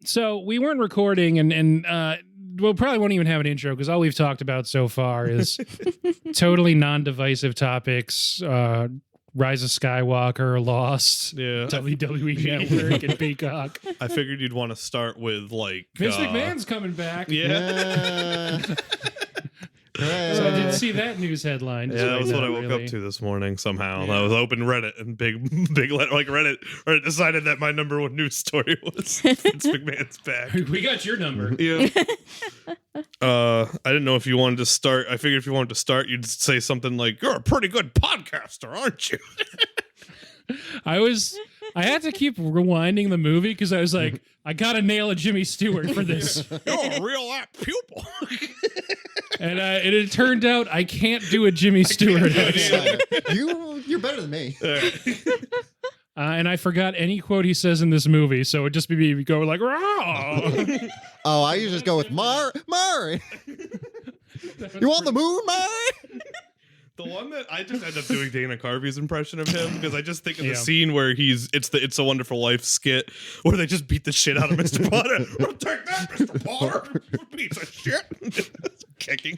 So we weren't recording, and we'll probably won't even have an intro because all we've talked about so far is totally non-divisive topics. Rise of Skywalker, Lost, WWE Network, and Peacock. I figured you'd want to start with like Vince McMahon's coming back. Yeah. So I did see that news headline. Yeah, that was what I woke up to this morning somehow. Yeah. I was open Reddit and big letter, like Reddit decided that my number one news story was Vince McMahon's back. We got your number. Yeah. I didn't know if you wanted to start. I figured if you wanted to start, you'd say something like, "You're a pretty good podcaster, aren't you?" I had to keep rewinding the movie because I was like, I gotta nail a Jimmy Stewart for this. You're a real apt pupil. And it turned out I can't do a Jimmy Stewart. You're better than me. And I forgot any quote he says in this movie, so it'd just be me go like, "Raw." Oh, I usually just go with Mari. You on the moon, Mari? The one that I just end up doing Dana Carvey's impression of him because I just think of the scene where it's a Wonderful Life skit where they just beat the shit out of Mr. Potter. Take that, Mr. Potter, piece of shit. Kicking.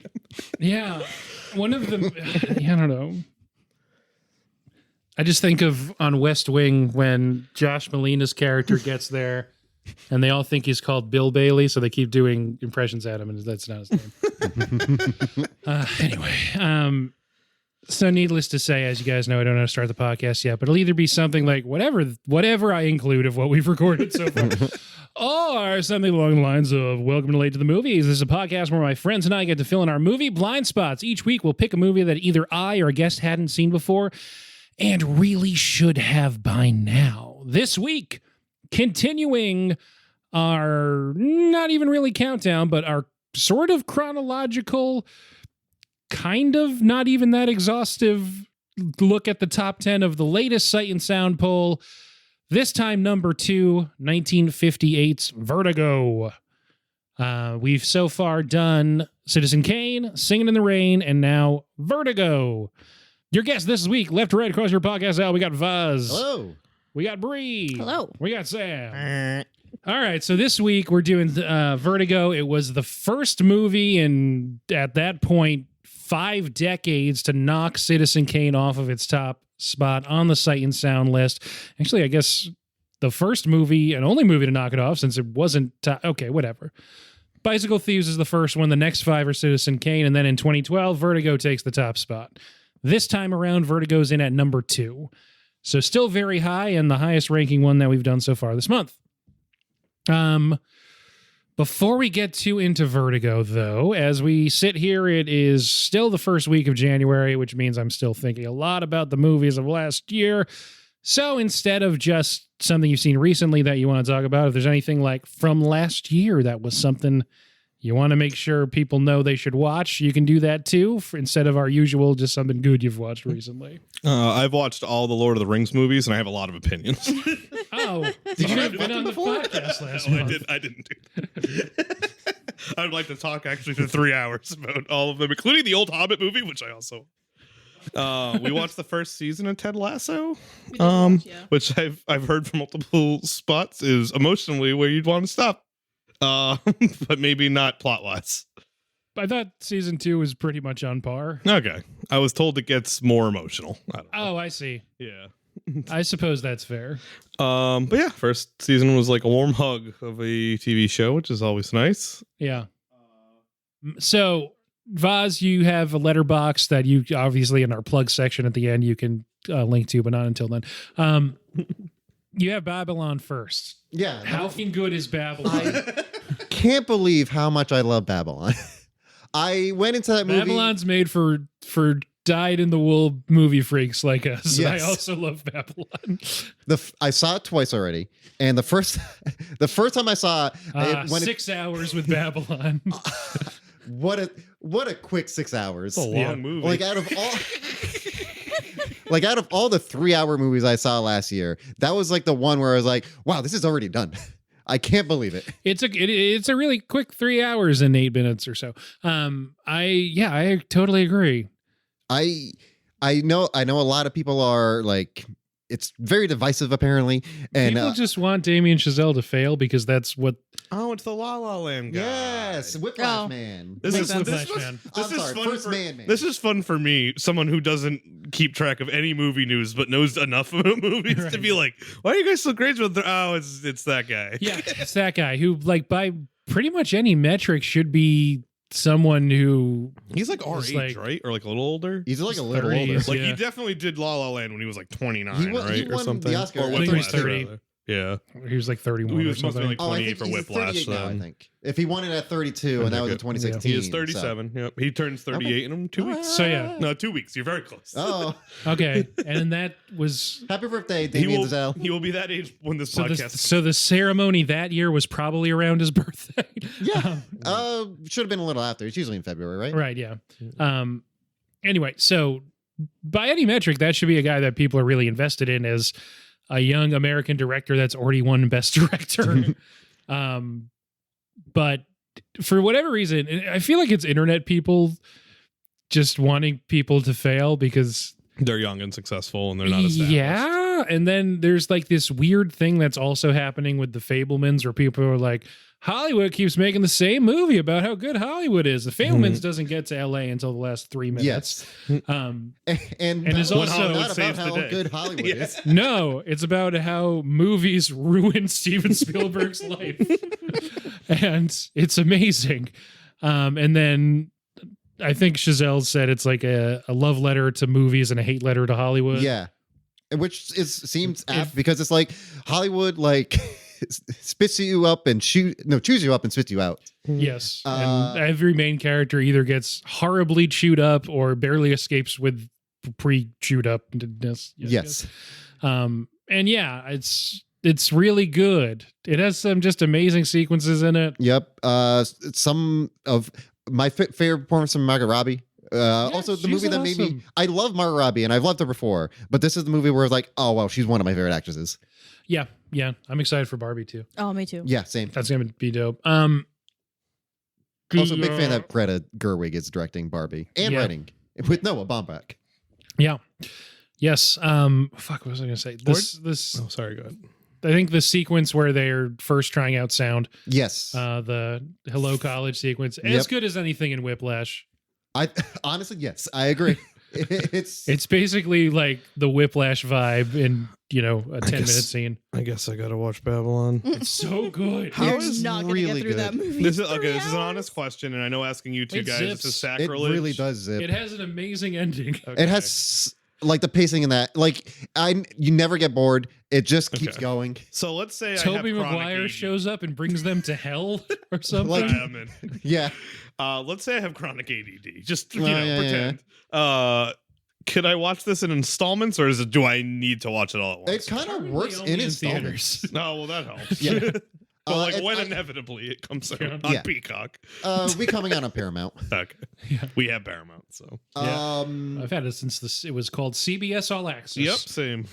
Yeah, one of them. I don't know. I just think of on West Wing when Josh Malina's character gets there, and they all think he's called Bill Bailey, so they keep doing impressions at him, and that's not his name. Anyway. So needless to say, as you guys know, I don't know how to start the podcast yet, but it'll either be something like whatever I include of what we've recorded so far, or something along the lines of Welcome to Late to the Movies. This is a podcast where my friends and I get to fill in our movie blind spots. Each week we'll pick a movie that either I or a guest hadn't seen before and really should have by now. This week, continuing our not even really countdown, but our sort of chronological, kind of not even that exhaustive look at the top 10 of the latest Sight and Sound poll. This time, number 2, 1958's Vertigo. We've so far done Citizen Kane, Singing in the Rain, and now Vertigo. Your guest this week, left to right across your podcast aisle, we got Vaz. Hello. We got Bree. Hello. We got Sam. All right, so this week we're doing Vertigo. It was the first movie in, at that point, 5 decades to knock Citizen Kane off of its top spot on the Sight and Sound list. Actually, I guess the first movie and only movie to knock it off since it wasn't... okay, whatever. Bicycle Thieves is the first one. The next 5 are Citizen Kane. And then in 2012, Vertigo takes the top spot. This time around, Vertigo's in at number 2. So still very high and the highest ranking one that we've done so far this month. Before we get too into Vertigo, though, as we sit here, it is still the first week of January, which means I'm still thinking a lot about the movies of last year. So instead of just something you've seen recently that you want to talk about, if there's anything like from last year that was something you want to make sure people know they should watch, you can do that too, instead of our usual just something good you've watched recently. I've watched all the Lord of the Rings movies, and I have a lot of opinions. Oh, did you have been on the podcast last month? I didn't do that. I would like to talk actually for 3 hours about all of them, including the old Hobbit movie, which I also... we watched the first season of Ted Lasso, which I've heard from multiple spots is emotionally where you'd want to stop. But maybe not plot-wise. I thought season 2 was pretty much on par. Okay. I was told it gets more emotional. I don't know. Oh, I see. Yeah. I suppose that's fair. But yeah, first season was like a warm hug of a TV show, which is always nice. Yeah. So, Vaz, you have a letterbox that you obviously in our plug section at the end you can link to, but not until then. You have Babylon first. Yeah. How good is Babylon? I can't believe how much I love Babylon. I went into that movie. Babylon's made for dyed-in-the-wool movie freaks like us. Yes. I also love Babylon. I saw it twice already, and the first time I saw it, 6 hours with Babylon. What a quick 6 hours! It's a long movie. Like out of all the 3-hour movies I saw last year, that was like the one where I was like, "Wow, this is already done." I can't believe it. It's a really quick 3 hours and 8 minutes or so. I totally agree. I know a lot of people are like it's very divisive apparently. And People just want Damien Chazelle to fail because that's what. Oh, it's the La La Land guy. yes, Whiplash Man. This is Whiplash this was- Man. this I'm is sorry, fun First for Man. this is fun for me, someone who doesn't keep track of any movie news but knows enough about movies to Right. be like, why are you guys so crazy with it's that guy. Yeah, it's that guy who, like, by pretty much any metric, should be someone who. He's like our It's age, like- right? Or like a little older. He's like a He's little 30s. older. Like Yeah. he definitely did La La Land when he was like 29, He right? won or something. the Oscar. Or I think he was Whiplash, 30. rather. Yeah. He was like 31 He or was must something. be like Oh, I 28 think for he's Whiplash. 38 now, I then. think. If he won it at 32, and that was in Okay. 2016. He is 37. Yep. He turns 38 in 2 weeks. So, yeah. No, 2 weeks. You're very close. Oh, Okay, and that was happy birthday, he Damien will, Chazelle. he will be that age when this so. podcast. So the ceremony that year was probably around his birthday. Yeah. Should have been a little after. It's usually in February, right? Right. Yeah. Anyway, so by any metric, that should be a guy that people are really invested in as a young American director that's already won Best Director. But for whatever reason, I feel like it's internet people just wanting people to fail because They're young and successful and they're not established. yeah. And then there's like this weird thing that's also happening with the Fablemans where people are like, Hollywood keeps making the same movie about how good Hollywood is. The Fablemans doesn't get to LA until the last 3 minutes. Yes. Um, And it's not also- about saves how the day. good Hollywood Yeah. is. no, it's about how movies ruin Steven Spielberg's life. And it's amazing. And then I think Chazelle said it's like a love letter to movies and a hate letter to Hollywood. Yeah. Seems apt because it's like Hollywood like spits you up and chews you up and spits you out. Yes. Uh, And every main character either gets horribly chewed up or barely escapes with pre-chewed upness. Yes. And yeah, it's really good. It has some just amazing sequences in it. Yep. Some of my favorite performance from Margot Robbie. Also, the she's movie that made me. awesome. I love Margot Robbie, and I've loved her before, but this is the movie where it's like, oh well, she's one of my favorite actresses. Yeah. I'm excited for Barbie too. Oh, me too. Yeah, same. That's gonna be dope. Also, a big fan that Greta Gerwig is directing Barbie and Yeah. writing with Noah Baumbach. Yeah. Yes. Fuck. What was I gonna say? This. Oh, sorry. Go ahead. I think the sequence where they're first trying out sound, Yes, the Hello College sequence, as good as anything in Whiplash. I honestly, yes, I agree. It's Basically like the Whiplash vibe in a 10-minute scene. I guess I gotta watch Babylon. It's so good. How You're is not gonna really get through good. that movie. This is in 3 okay. This is an hours. honest question, and I know asking you two It guys zips. is a it sacrilege. really does zip. It has an amazing ending. It has like the pacing in that, like you never get bored. It just keeps Okay. going. So let's say Toby I have chronic Maguire ADD. shows up and brings them to hell or something. Like- I'm in. Yeah, Let's say I have chronic ADD. Just Oh, yeah, pretend. Could I watch this in installments, or do I need to watch it all at once? it kind of Probably works only in in installments. No, well that helps. Yeah. But like and when I- inevitably it comes out Yeah. on Yeah. Peacock. We coming out on Paramount. Okay. Yeah. We have Paramount, so. Yeah. I've had it since it was called CBS All Access. Yep, same.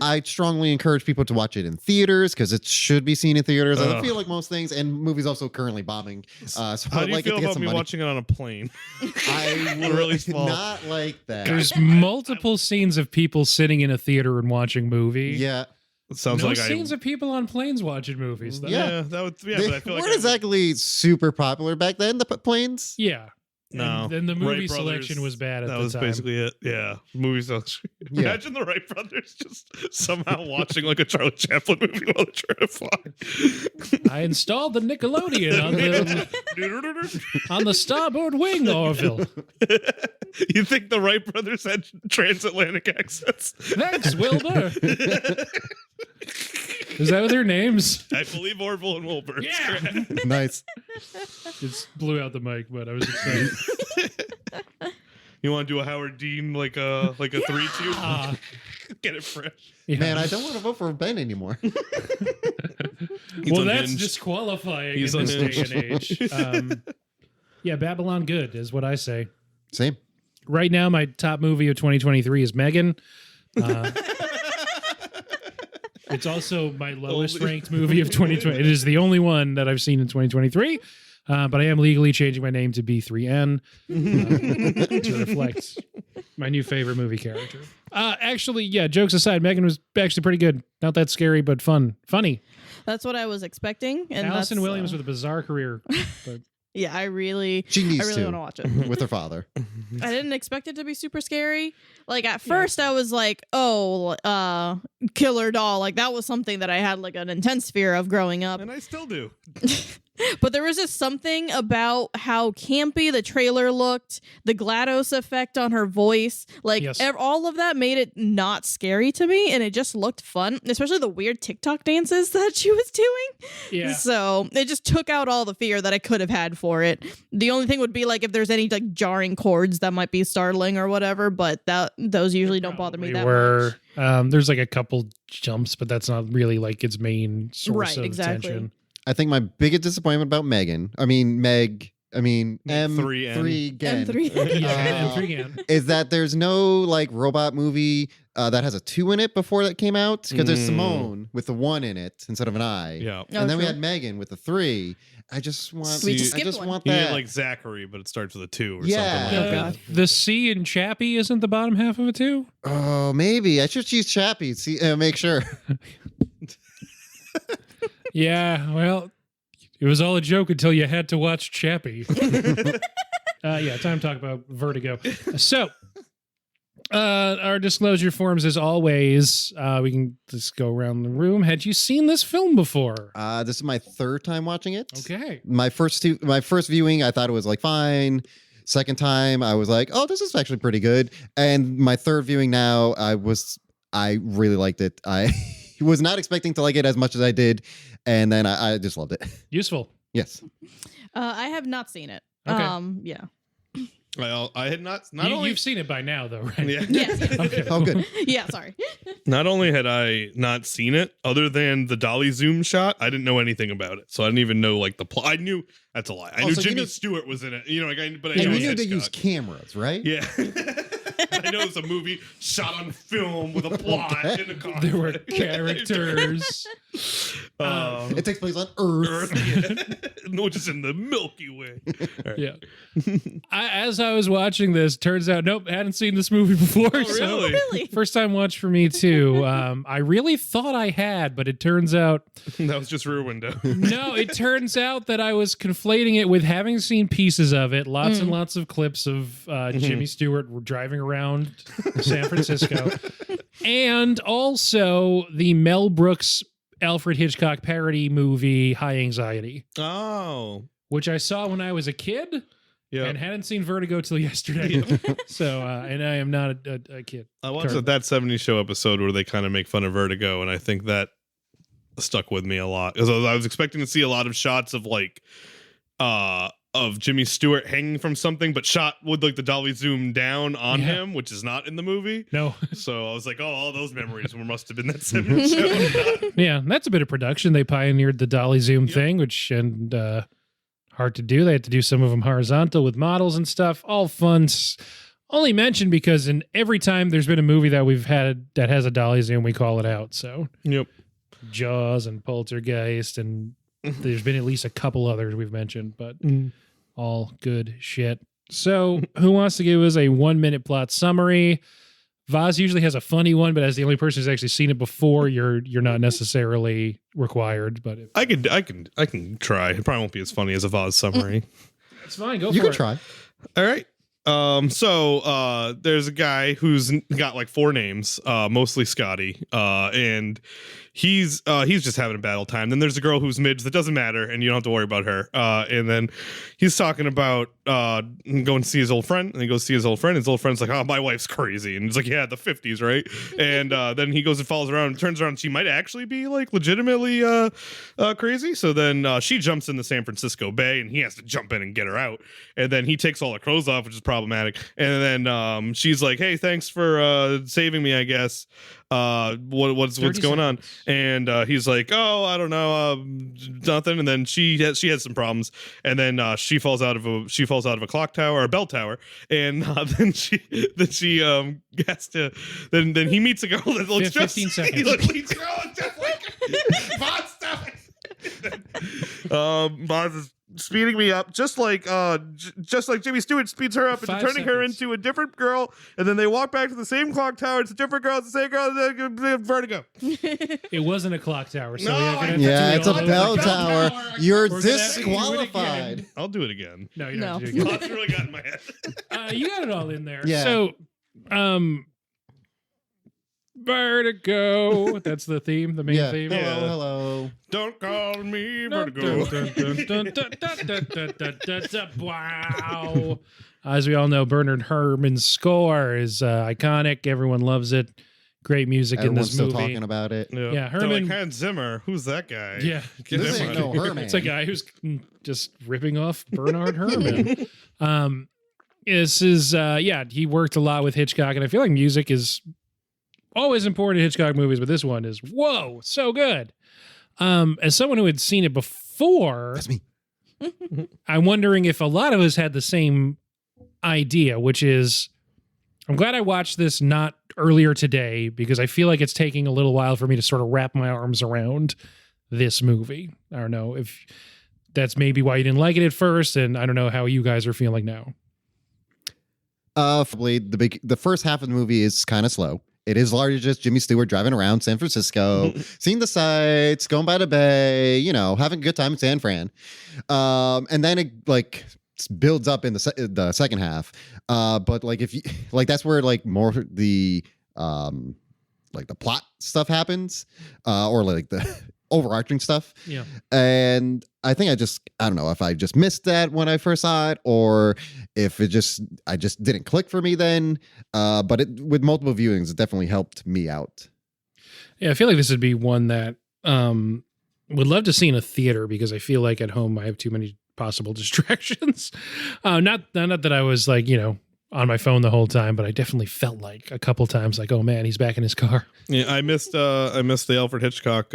I strongly encourage people to watch it in theaters because it should be seen in theaters. I Ugh. feel like most things, and movies also currently bombing. So How I'd do you like it feel to get about some me money. watching it on a plane? I Really really small. not like that. There's multiple scenes of people sitting in a theater and watching movie. Yeah, It sounds No like scenes of people on planes watching movies. Though. Yeah. that would. Yeah, they but I feel like weren't exactly super popular back then. The planes. Yeah. No. And the movie Wright selection Brothers, was bad at that the was time. basically it. Yeah, movie selection. Yeah. Imagine the Wright brothers just somehow watching like a Charlie Chaplin movie while they're trying to fly. I installed the Nickelodeon on the starboard wing, Orville. You think the Wright brothers had transatlantic accents? Thanks, Wilbur. Is that what their names? I believe Orville and Wilbur. Yeah. Nice. Just blew out the mic, but I was excited. You want to do a Howard Dean like a 3-2? Ah, Get it fresh. yeah. Man, I don't want to vote for Ben anymore. Well, that's unhinged. disqualifying He's in this day unhinged. and age. Yeah, Babylon good is what I say. Same. Right now, my top movie of 2023 is Megan. It's also my lowest Only- ranked movie of 2020. It is the only one that I've seen in 2023. But I am legally changing my name to B3N to reflect my new favorite movie character. Actually, yeah, jokes aside, Megan was actually pretty good. Not that scary, but funny. That's what I was expecting. And Allison Williams with a bizarre career. But yeah, I really She want to watch it. with her father. I didn't expect it to be super scary. Like at first I was like, oh, killer doll. Like that was something that I had like an intense fear of growing up. And I still do. But there was just something about how campy the trailer looked, the GLaDOS effect on her voice, like Yes. all of that made it not scary to me, and it just looked fun, especially the weird TikTok dances that she was doing. yeah. So it just took out all the fear that I could have had for it. The only thing would be like if there's any like jarring chords that might be startling or whatever, but those usually don't bother me that much. There's like a couple jumps, but that's not really like its main source Right, of exactly. tension. I think my biggest disappointment about Meg, M3 again, M3. Yeah, M3 again. is that there's no like robot movie that has a 2 in it before that came out, because there's Simone with the 1 in it instead of an I. Yeah. And then we true. had Megan with the 3. I just want, We just I skipped just one. want You that. had like Zachary, but it starts with a 2 or Yeah. something like Oh, that. God. The C in Chappie isn't the bottom half of it too? Oh, maybe I should choose Chappie. See, make sure. Yeah, well, it was all a joke until you had to watch Chappie. Yeah, time to talk about Vertigo. So, our disclosure forms, as always, we can just go around the room. Had you seen this film before? This is my 3rd time watching it. Okay. My first viewing, I thought it was like fine. Second time, I was like, oh, this is actually pretty good. And my 3rd viewing now, I really liked it. I was not expecting to like it as much as I did, and then I just loved it. Useful. Yes. I have not seen it. Okay. Yeah. Well, I had not You, only you've seen it by now, though, right? yeah. Yes. Okay. Oh, good. Yeah, sorry. Not only had I not seen it, other than the dolly zoom shot, I didn't know anything about it. So I didn't even know like the plot. I knew that's a lie. I knew so you Jimmy know- Stewart was in it. You know, like but I And know we knew they Hitchcock. use cameras, right? Yeah. I know it's a movie shot on film with a plot Okay. and a conflict. There were characters. It takes place on Earth. Which is in the Milky Way. All right. Yeah. As I was watching this, turns out, nope, hadn't seen this movie before. Oh, so really? Really? first time watch for me, too. I really thought I had, but it turns out, That was just Rear Window. no, it turns out that I was conflating it with having seen pieces of it, lots and lots of clips of Jimmy Stewart driving around San Francisco, and also the Mel Brooks Alfred Hitchcock parody movie High Anxiety, Oh. which I saw when I was a kid Yeah. and hadn't seen Vertigo till yesterday. So, and I am not a kid. I watched Currently. that 70s show episode where they kind of make fun of Vertigo, and I think that stuck with me a lot. Because I was expecting to see a lot of shots of like of Jimmy Stewart hanging from something, but shot with like the dolly zoom down on Yeah. him, which is not in the movie. No. So I was like, oh, all those memories must have been that 70s show. Yeah, that's a bit of production. They pioneered the dolly zoom thing, which and hard to do. They had to do some of them horizontal with models and stuff. All fun. Only mentioned because in every time there's been a movie that we've had that has a dolly zoom, we call it out. So Yep. Jaws and Poltergeist, and there's been at least a couple others we've mentioned, but all good shit. So who wants to give us a 1-minute plot summary? Vaz usually has a funny one, but as the only person who's actually seen it before, you're not necessarily required. But I can try. It probably won't be as funny as a Vaz summary. it's fine. Go You for can it. try. All right. So there's a guy who's got like 4 names, mostly Scotty, and he's just having a battle time. Then there's a girl who's Midge that doesn't matter, and you don't have to worry about her. And then he's talking about going to see his old friend, and he goes to see his old friend. His old friend's like, "Oh, my wife's crazy," and he's like, "Yeah, the 50s, right?" And then he goes and follows around, and turns around, she might actually be like legitimately crazy. So then she jumps in the San Francisco Bay, and he has to jump in and get her out. And then he takes all her clothes off, which is problematic. And then she's like, "Hey, thanks for saving me, I guess. What's 30 going on?" seconds. And he's like, "Oh, I don't know, nothing." And then she has some problems, and then she falls out of a clock tower or a bell tower, and then she has to then he meets a girl that looks 15 seconds. He meets a girl that's just like Von stuff. Boz is speeding me up, just like Jimmy Stewart speeds her up into 5 turning her seconds. into a different girl, and then they walk back to the same clock tower. It's a different girl. It's the same girl. Vertigo. It wasn't a clock tower, so No, we are gonna have to Yeah, do it's a all over bell again. tower. You're We're gonna have to do it disqualified. again. I'll do it again. No, you No. don't have to do it again. That's really got in my head. You got it all in there. Yeah. So, Vertigo. That's the theme, the main Yeah. theme. Hello, Yeah. hello. Don't call me Dun, Vertigo. dun, dun, dun, dun, dun, dun, dun, dun, dun, dun. Wow. As we all know, Bernard Herrmann's score is iconic. Everyone loves it. Great music Everyone's in still this movie. talking about it. Yeah, Yeah, They're Herrmann- like, Hans Zimmer. Who's that guy? Yeah. Get This him ain't out. no Herman. It's a guy who's just ripping off Bernard Herrmann. This is he worked a lot with Hitchcock, and I feel like music is always important in Hitchcock movies, but this one is whoa, so good. As someone who had seen it before, That's me. I'm wondering if a lot of us had the same idea, which is I'm glad I watched this not earlier today because I feel like it's taking a little while for me to sort of wrap my arms around this movie. I don't know if that's maybe why you didn't like it at first, and I don't know how you guys are feeling now. Probably the first half of the movie is kind of slow. It is largely just Jimmy Stewart driving around San Francisco, seeing the sights, going by the bay, having a good time in San Fran. And then it builds up in the second half. But if you that's where more the the plot stuff happens, or the overarching stuff. Yeah. And I think I don't know if I just missed that when I first saw it or if I just didn't click for me then. But with multiple viewings, it definitely helped me out. Yeah, I feel like this would be one that would love to see in a theater because I feel like at home I have too many possible distractions. Not that I was on my phone the whole time, but I definitely felt like a couple times oh man, he's back in his car. Yeah, I missed the Alfred Hitchcock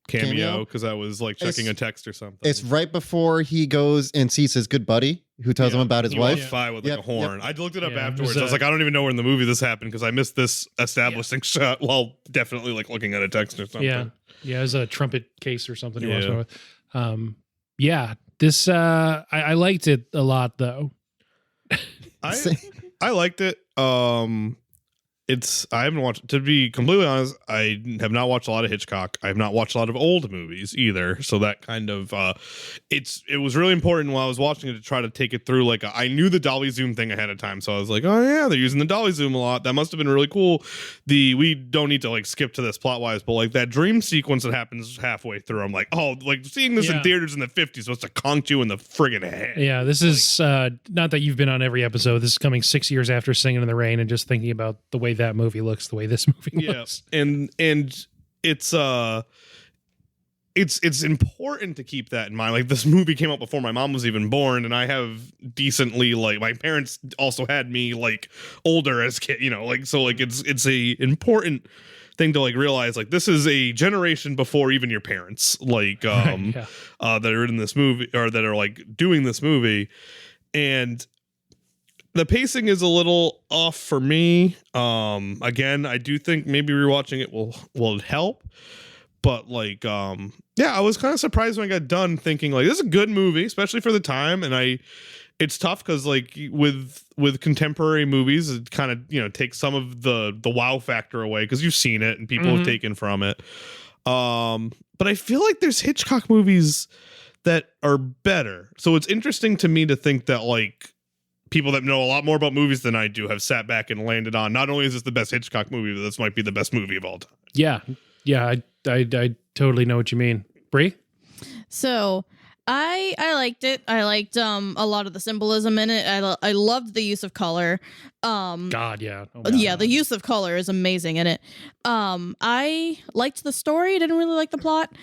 cameo because I was checking a text or something. It's right before he goes and sees his good buddy who tells him about his he wife. walks by with Yep, a horn. yep. I looked it up Yeah, afterwards. it was, I was like, I don't even know where in the movie this happened because I missed this establishing shot while definitely looking at a text or something. Yeah, it was a trumpet case or something. He Yeah. walks by with. This I liked it a lot though. I liked it. I haven't watched, to be completely honest, I have not watched a lot of Hitchcock. I have not watched a lot of old movies either. So that kind of, it was really important while I was watching it to try to take it through. I knew the dolly zoom thing ahead of time. So I was like, oh yeah, they're using the dolly zoom a lot. That must have been really cool. We don't need to skip to this plot wise, but that dream sequence that happens halfway through, I'm like, oh, seeing this in theaters in the 50s was to conk you in the friggin' head. Yeah, this is not that you've been on every episode. This is coming 6 years after Singing in the Rain and just thinking about the way that movie looks, the way this movie looks. And it's important to keep that in mind. This movie came out before my mom was even born, and I have decently my parents also had me older as kid, so it's a important thing to realize this is a generation before even your parents that are in this movie or that are doing this movie. And the pacing is a little off for me. Again, I do think maybe rewatching it will help. But I was kind of surprised when I got done thinking this is a good movie, especially for the time. And it's tough because with contemporary movies, it kind of takes some of the wow factor away because you've seen it and people have taken from it. But I feel like there's Hitchcock movies that are better. So it's interesting to me to think that people that know a lot more about movies than I do have sat back and landed on, not only is this the best Hitchcock movie, but this might be the best movie of all time. Yeah, I totally know what you mean. Bree? So I liked it. I liked a lot of the symbolism in it. I loved the use of color. God, yeah. Oh, yeah, the use of color is amazing in it. I liked the story. I didn't really like the plot.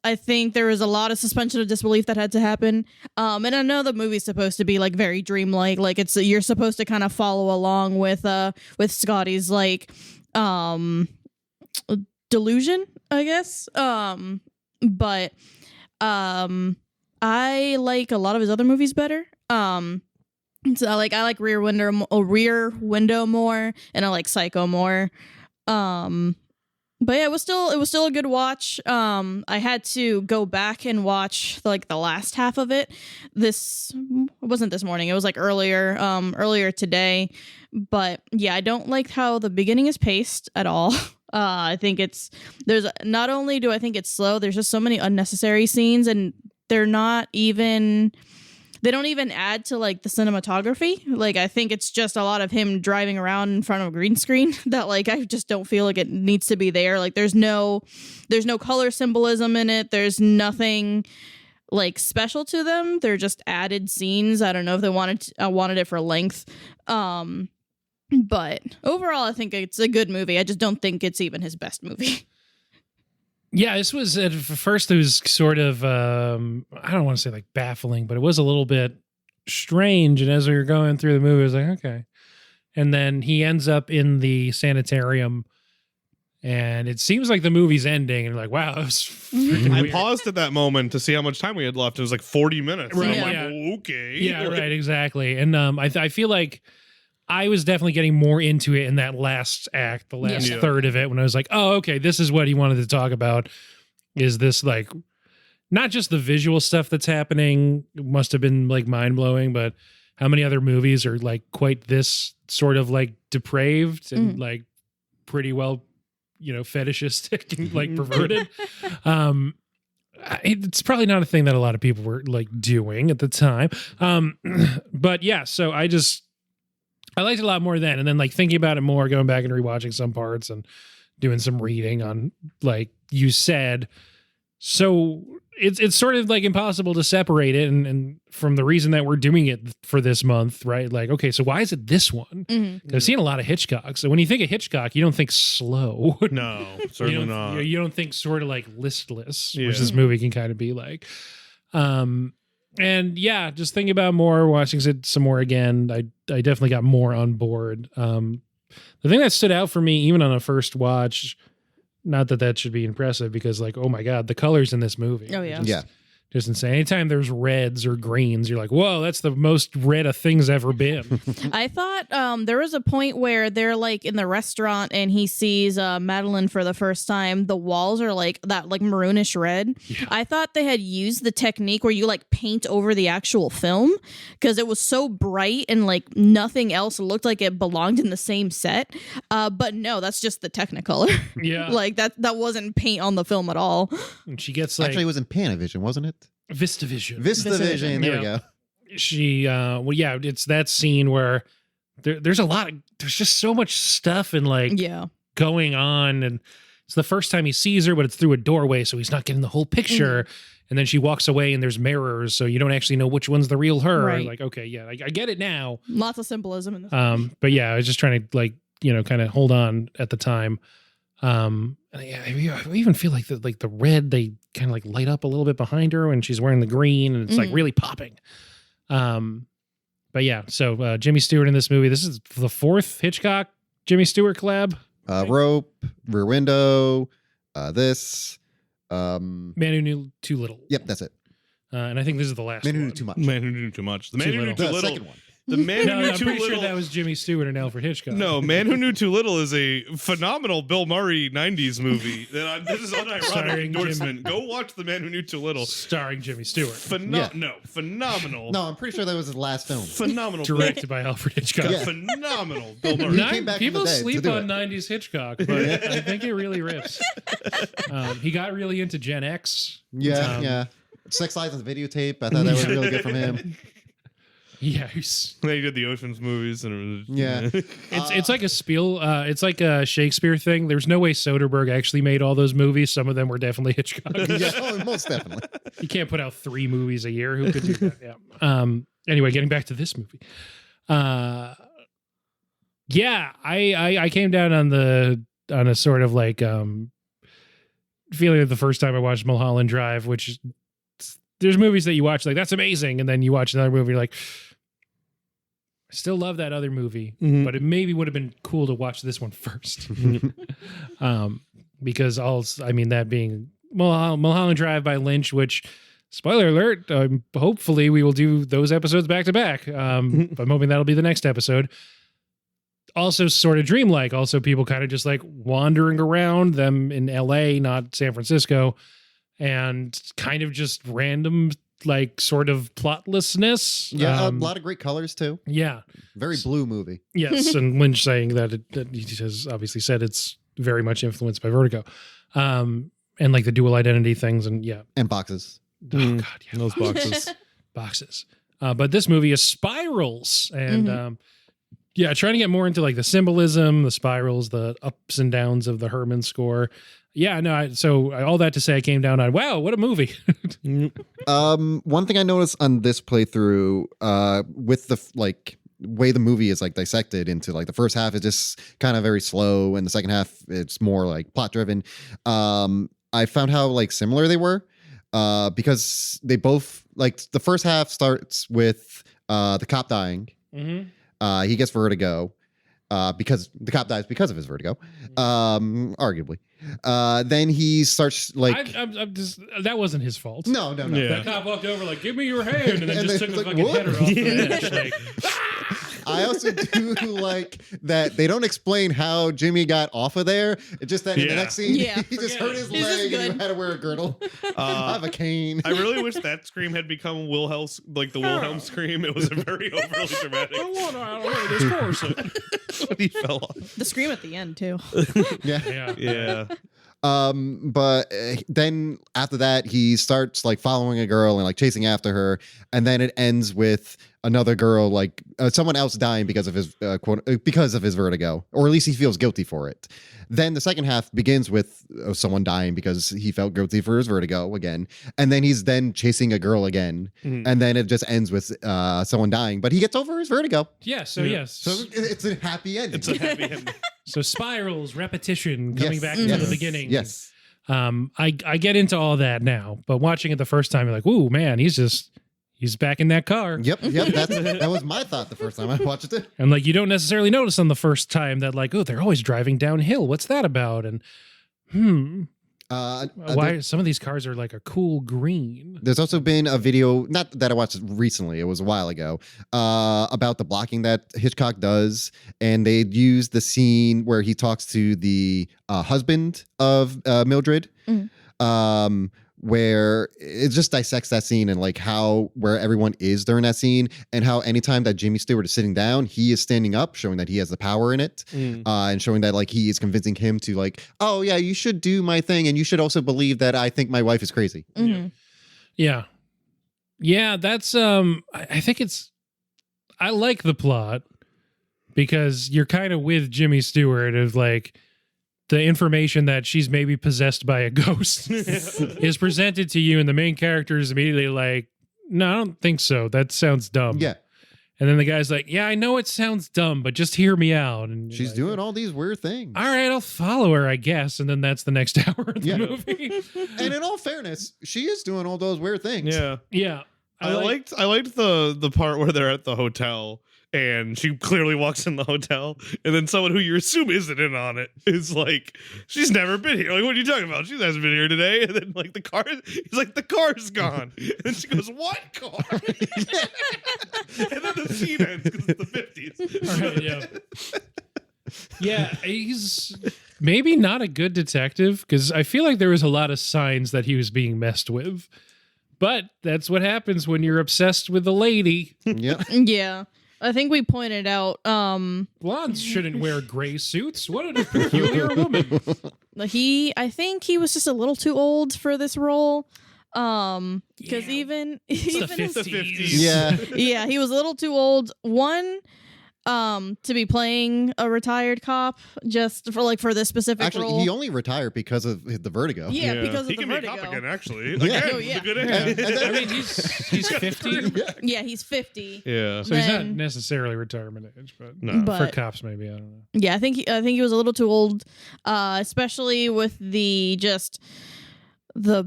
I think there was a lot of suspension of disbelief that had to happen. And I know the movie's supposed to be very dreamlike. You're supposed to kind of follow along with Scotty's delusion, I guess. But I like a lot of his other movies better. So I like Rear Window more, and I like Psycho more. But yeah, it was still a good watch. I had to go back and watch like the last half of it. It wasn't this morning. It was like earlier today. But yeah, I don't like how the beginning is paced at all. I think not only do I think it's slow, there's just so many unnecessary scenes, and they don't even add to like the cinematography. Like, I think it's just a lot of him driving around in front of a green screen that like I just don't feel like it needs to be there. Like there's no color symbolism in it. There's nothing like special to them. They're just added scenes. I don't know if they wanted it for length. But overall, I think it's a good movie. I just don't think it's even his best movie. Yeah, this was at first it was sort of I don't want to say like baffling, but it was a little bit strange. And as we were going through the movie, I was like, okay. And then he ends up in the sanitarium, and it seems like the movie's ending. And like, wow, that was freaking I weird. paused at that moment to see how much time we had left. It was like 40 minutes. Right, And I'm like, yeah. oh, okay. Yeah, right, exactly. And I feel like I was definitely getting more into it in that last act, the last Yeah. third of it, when I was like, oh, okay, this is what he wanted to talk about. Is this like not just the visual stuff that's happening must have been like mind blowing, but how many other movies are like quite this sort of like depraved and like pretty well, fetishistic and like perverted. It's probably not a thing that a lot of people were like doing at the time. But yeah, so I liked it a lot more then. And then like thinking about it more, going back and rewatching some parts and doing some reading on, like you said. So it's sort of like impossible to separate it. And from the reason that we're doing it for this month, right? Like, okay, so why is it this one? Mm-hmm. I've seen a lot of Hitchcock. So when you think of Hitchcock, you don't think slow. No, certainly not. You don't think sort of like listless, Yeah. which this movie can kind of be like. And yeah, just thinking about more, watching it some more again, I definitely got more on board. The thing that stood out for me, even on a first watch, not that should be impressive, because like, oh my God, the colors in this movie. Oh, yeah. Just insane. Anytime there's reds or greens, you're like, whoa, that's the most red a thing's ever been. I thought there was a point where they're like in the restaurant and he sees Madeline for the first time. The walls are like that, like maroonish red. Yeah. I thought they had used the technique where you like paint over the actual film, because it was so bright and like nothing else looked like it belonged in the same set. But no, that's just the Technicolor. Yeah. Like that wasn't paint on the film at all. And she gets like Actually, it was in Panavision, wasn't it? VistaVision. VistaVision. There we Yeah. go. She it's that scene where there's just so much stuff and like Yeah. going on, and it's the first time he sees her, but it's through a doorway, so he's not getting the whole picture. And then she walks away and there's mirrors, so you don't actually know which one's the real her. Right. Like, okay, yeah, I get it now. Lots of symbolism in this. But yeah, I was just trying to like, kind of hold on at the time. And yeah, I even feel like the red, they kind of like light up a little bit behind her when she's wearing the green, and it's like really popping. But yeah, so Jimmy Stewart in this movie. This is the fourth Hitchcock Jimmy Stewart collab. Rope, Rear Window, this. Man Who Knew Too Little. Yep, that's it. And I think this is the last Man Who one. Knew Too Much. Man who knew too much. The man Too who knew little. too The little. second one. The man No, who knew I'm too pretty little. sure that was Jimmy Stewart and Alfred Hitchcock. No, Man Who Knew Too Little is a phenomenal Bill Murray 90s movie. This is unironic Starring endorsement. Go watch The Man Who Knew Too Little. Starring Jimmy Stewart. Yeah. No, phenomenal. No, I'm pretty sure that was his last film. Phenomenal. Directed by Alfred Hitchcock. Yeah. Phenomenal Bill Murray. He came back from People the dead to sleep do on it. 90s Hitchcock, but I think it really rips. He got really into Gen X. Yeah, Um, yeah. Sex Lies on videotape. I thought that was really good from him. Yeah, They did the Ocean's movies, and it was Yeah. it's like a it's like a Shakespeare thing. There's no way Soderbergh actually made all those movies. Some of them were definitely Hitchcock. Yeah, oh, most definitely. You can't put out 3 movies a year. Who could do that? Yeah. Anyway, getting back to this movie. Yeah, I came down on a sort of like feeling of the first time I watched Mulholland Drive, which there's movies that you watch like that's amazing, and then you watch another movie, you're like, I still love that other movie, Mhm. but it maybe would have been cool to watch this one first. Because that being Mulholland Drive by Lynch, which, spoiler alert, hopefully we will do those episodes back to back. I'm hoping that'll be the next episode. also sort of dreamlike. Also, people kind of just like wandering around, them in LA, not San Francisco, and kind of just random, like, sort of plotlessness. Yeah, a lot of great colors too. Yeah. Very blue movie. Yes. And Lynch saying that, that he has obviously said it's very much influenced by Vertigo. And like the dual identity things. And yeah. And boxes. Oh, God. Yeah. Those boxes. Boxes. But this movie is spirals. And yeah, trying to get more into like the symbolism, the spirals, the ups and downs of the Herman score. Yeah, no. So all that to say, I came down on, wow, what a movie. One thing I noticed on this playthrough, with the like way the movie is like dissected into like the first half is just kind of very slow, and the second half it's more like plot driven. I found how like similar they were, because they both like the first half starts with the cop dying. He gets vertigo. Because the cop dies because of his vertigo, arguably. Then he starts like I'm just, that wasn't his fault. no. Yeah. The cop walked over like, give me your hand, and then And just then took the it's like, fucking what? header off the bench. Like, I also do like that they don't explain how Jimmy got off of there. It's just that in the Yeah. next scene, Yeah. he just Forget hurt it. his This is leg and good. he had to wear a girdle. I have a cane. I really wish that scream had become Wilhelm's, like the Wilhelm scream. It was a very overly dramatic. I want to wear this corset. When he fell off. The scream at the end too. Yeah. Yeah. Yeah. But then after that, he starts like following a girl and like chasing after her, and then it ends with another girl, like someone else dying because of his because of his vertigo, or at least he feels guilty for it. Then the second half begins with someone dying because he felt guilty for his vertigo again, and then he's then chasing a girl again, and then it just ends with someone dying, but he gets over his vertigo. Yeah. So Yeah. yes. So it's a happy ending. It's a happy ending. So spirals, repetition, coming Yes. back to the beginning. Yes. I get into all that now, but watching it the first time, you're like, ooh, man, he's back in that car. Yep. That was my thought the first time I watched it. And like, you don't necessarily notice on the first time that like, oh, they're always driving downhill. What's that about? And why some of these cars are like a cool green. There's also been a video, not that I watched recently, it was a while ago, about the blocking that Hitchcock does. And they used the scene where he talks to the husband of Mildred, where it just dissects that scene and like where everyone is during that scene, and how anytime that Jimmy Stewart is sitting down, he is standing up, showing that he has the power in it, and showing that like he is convincing him to like, oh yeah, you should do my thing, and you should also believe that I think my wife is crazy. Yeah. That's I think I like the plot because you're kind of with Jimmy Stewart of like the information that she's maybe possessed by a ghost is presented to you, and the main character is immediately like, no, I don't think so. That sounds dumb. Yeah. And then the guy's like, yeah, I know it sounds dumb, but just hear me out. And you're She's like, doing all these weird things. all right, I'll follow her, I guess. And then that's the next hour of the Yeah. movie. And in all fairness, she is doing all those weird things. Yeah. Yeah. I liked the part where they're at the hotel and she clearly walks in the hotel, and then someone who you assume isn't in on it is like, she's never been here. Like, what are you talking about? She hasn't been here today. And then like he's like, the car's gone. And then she goes, what car? And then the scene ends because it's the 50s. All right, yeah. Yeah, he's maybe not a good detective because I feel like there was a lot of signs that he was being messed with. But that's what happens when you're obsessed with a lady. Yep. Yeah. I think we pointed out Blondes shouldn't wear gray suits. What a peculiar woman. I think he was just a little too old for this role. Because Yeah. even The his- 50s. Yeah. yeah, he was a little too old. One, to be playing a retired cop just for this specific Actually, role. he only retired because of the vertigo. Yeah, because of he the can be a vertigo. cop again, actually. Yeah. Again, Oh, yeah. the good And- end. and then- I mean, he's 50. Yeah, he's 50. Yeah. So he's not Then- necessarily retirement age, but No. for But cops, maybe. I don't know. yeah, I think he was a little too old, especially with the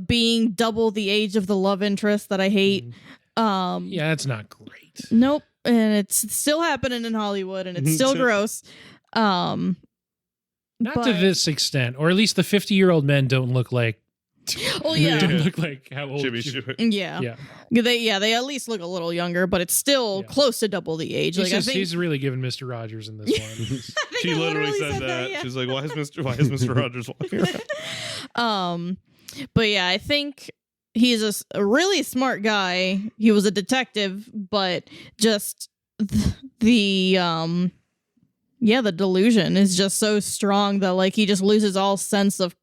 being double the age of the love interest that I hate. Yeah, that's not great. Nope, and it's still happening in Hollywood, and it's still gross. Not to But- this extent, or at least the 50-year-old men don't look like Oh They yeah. didn't look like how old Jimmy Jimmy- Stewart. Yeah. They at least look a little younger, but it's still Yeah. close to double the age. He's, Like I just, think he's really giving Mr. Rogers in this one. I think She I literally said that. yeah. She's like, why is Mr. Rogers walking around? But yeah, I think he's a really smart guy. He was a detective, but just the delusion is just so strong that like he just loses all sense of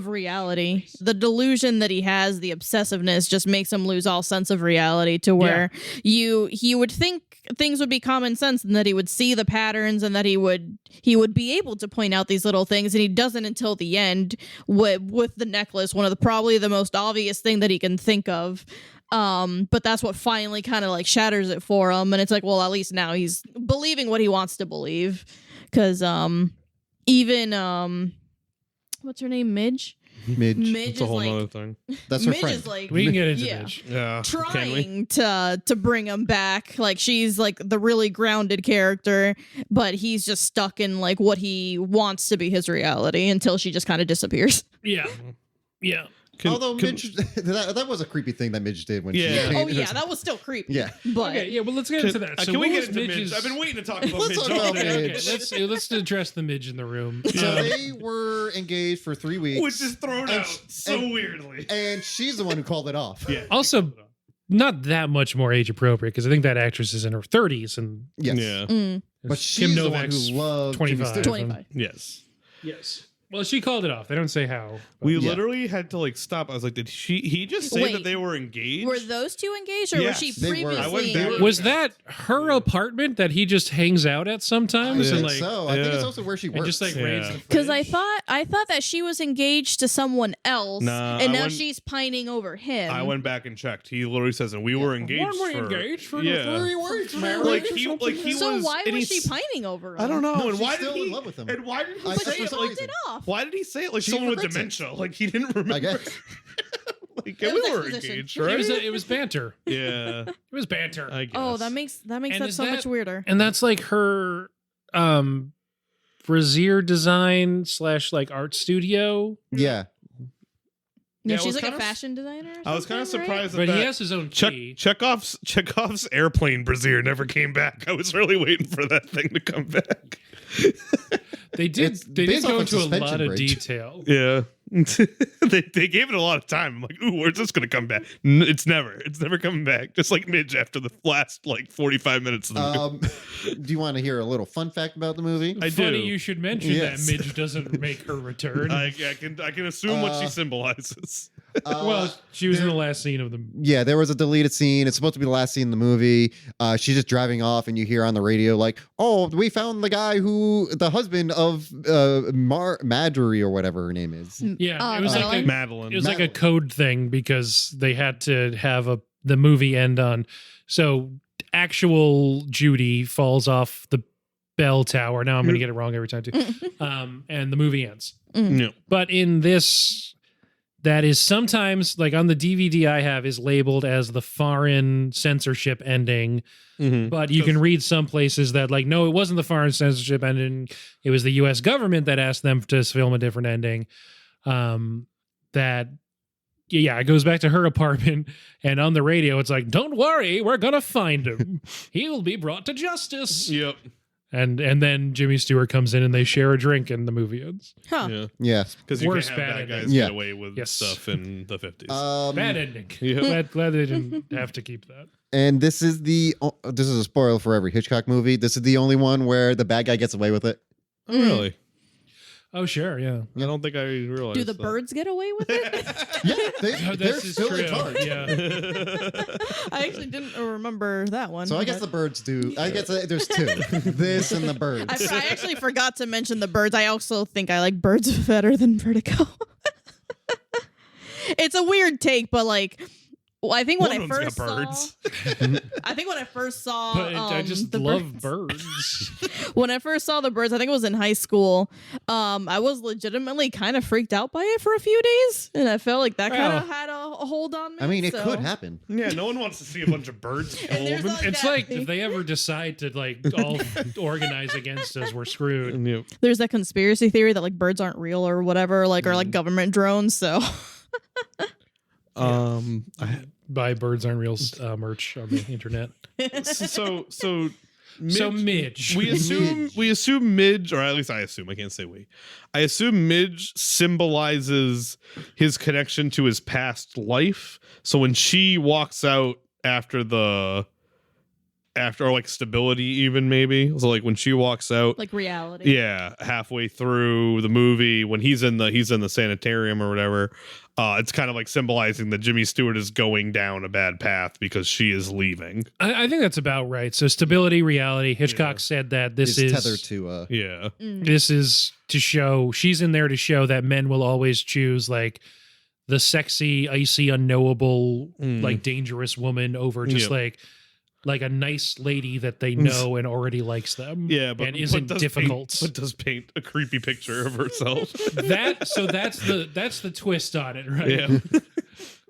reality. The delusion that he has, the obsessiveness, just makes him lose all sense of reality to where he would think things would be common sense and that he would see the patterns and that he would be able to point out these little things, and he doesn't until the end with the necklace, one of the probably the most obvious thing that he can think of. But that's what finally kind of like shatters it for him, and it's like, well, at least now he's believing what he wants to believe, because even what's her name, Midge Midge. Midge It's a is whole like other thing. That's her Midge friend. is like We can get into yeah. Midge. Yeah. Can we? trying to bring him back. Like she's like the really grounded character, but he's just stuck in like what he wants to be his reality until she just kind of disappears. Yeah. Yeah. Although Midge, that was a creepy thing that Midge did when Yeah. she. Oh yeah, that was still creepy. Yeah. But Okay, yeah, well, let's get into that. So Can we what get was into Midge? Midge's- I've been waiting to talk about Let's Midge talk all about day. Midge. Okay, let's address the Midge in the room. So they were engaged for 3 weeks. Which is thrown And out sh- so and- weirdly. and she's the one who called it off. Yeah. Also, not that much more age appropriate because I think that actress is in her 30s and Yes. Yeah. But she's the one Novak's who loved Jimmy 25. Stewart. 25. Yes. Yes. Well, she called it off. They don't say how. but- We Yeah. literally had to like stop. I was like, did he just say Wait. that they were engaged? were those two engaged, or Yes, was she they were. previously I went back- engaged? Was that her apartment that he just hangs out at I sometimes? think and like, so. I think it's yeah. also where she and works. just like Yeah. raids the Because fridge? I thought that she was engaged to someone else, Nah, and I now went- she's pining over him. I went back and checked. He literally says, and we were engaged. One were for, engaged for yeah. 3 weeks. Like he so was. why and was he's- she pining over him? I don't know. No, and she's why still did he? in love with him. And why did he But say she it? for some Like, reason. it off. why did he say it like She someone with regrets it. dementia? Like he didn't remember. I guess. Like It we was were exposition. engaged, It right? was banter. Yeah. It was banter. I guess. Oh, that makes And that is so that- much weirder. And that's like her brassiere design / like art studio. Yeah. Yeah, I she's was like a kinda- fashion designer. Or I was kind of something, right? surprised that But he that has his own key. Chekhov's airplane brassiere never came back. I was really waiting for that thing to come back. They did It's they did based go off into a a suspension lot of bridge. detail. Yeah. they gave it a lot of time. I'm like, ooh, where's this gonna come back? It's never coming back. Just like Midge after the last like 45 minutes of the movie. Do you want to hear a little fun fact about the movie? I Funny do. you should mention Yes. that Midge doesn't make her return. I can assume what she symbolizes. Well, she was in the last scene of the Yeah, there was a deleted scene. It's supposed to be the last scene in the movie. She's just driving off, and you hear on the radio like, "Oh, we found the guy the husband of Marjorie or whatever her name is." Yeah, it was like Madeline? a, Madeline. it was like a Madeline. code thing because they had to have the movie end on. So actual Judy falls off the bell tower. Now I'm going to get it wrong every time too. And the movie ends. No. But in this, that is sometimes like on the DVD I have is labeled as the foreign censorship ending. Mhm. But you can read some places that like, no, it wasn't the foreign censorship ending. It was the U.S. government that asked them to film a different ending. That, yeah, it goes back to her apartment. And on the radio, it's like, don't worry, we're going to find him. He will be brought to justice. Yep. And then Jimmy Stewart comes in and they share a drink and the movie ends. Huh. Yeah. Yeah. Because you Worst can't have bad bad guys ending. Yeah. get away with Yes. stuff in the 50s. Bad ending. Yeah. Glad they didn't have to keep that. And this is a spoiler for every Hitchcock movie. This is the only one where the bad guy gets away with it. Oh, really? Oh, sure, yeah. I don't think I realized. Do the that. birds get away with it? Yeah, Oh, they're this is still in true. charge. Yeah. I actually didn't remember that one. So I guess the but- birds do. I guess there's two. This and the birds. I actually forgot to mention the birds. I also think I like birds better than Vertigo. It's a weird take, but like Well, I think when One I of them's first got saw, birds. I think when I first saw, But I just the love birds. birds. When I first saw the birds, I think it was in high school. I was legitimately kind of freaked out by it for a few days, and I felt like that kind Well, of had a hold on me. I mean, it so- could happen. Yeah, no one wants to see a bunch of birds kill there's them. like It's that like thing- if they ever decide to like all organize against us, we're screwed. Yep. There's that conspiracy theory that like birds aren't real or whatever, like or like government drones. So Buy birds aren't real merch on the internet. so Midge. we assume Midge, or at least I assume, I can't say we. I assume Midge symbolizes his connection to his past life. So when she walks out after or like stability, even maybe. So like when she walks out, like reality. yeah, halfway through the movie when he's in the sanitarium or whatever, it's kind of like symbolizing that Jimmy Stewart is going down a bad path because she is leaving. I think that's about right. So stability, reality. Hitchcock said that this It's is tethered to Yeah. this is to show she's in there to show that men will always choose like the sexy, icy, unknowable, like dangerous woman over just like a nice lady that they know and already likes them. Yeah, but and isn't does difficult. but does paint a creepy picture of herself. That's the twist on it, right? Yeah.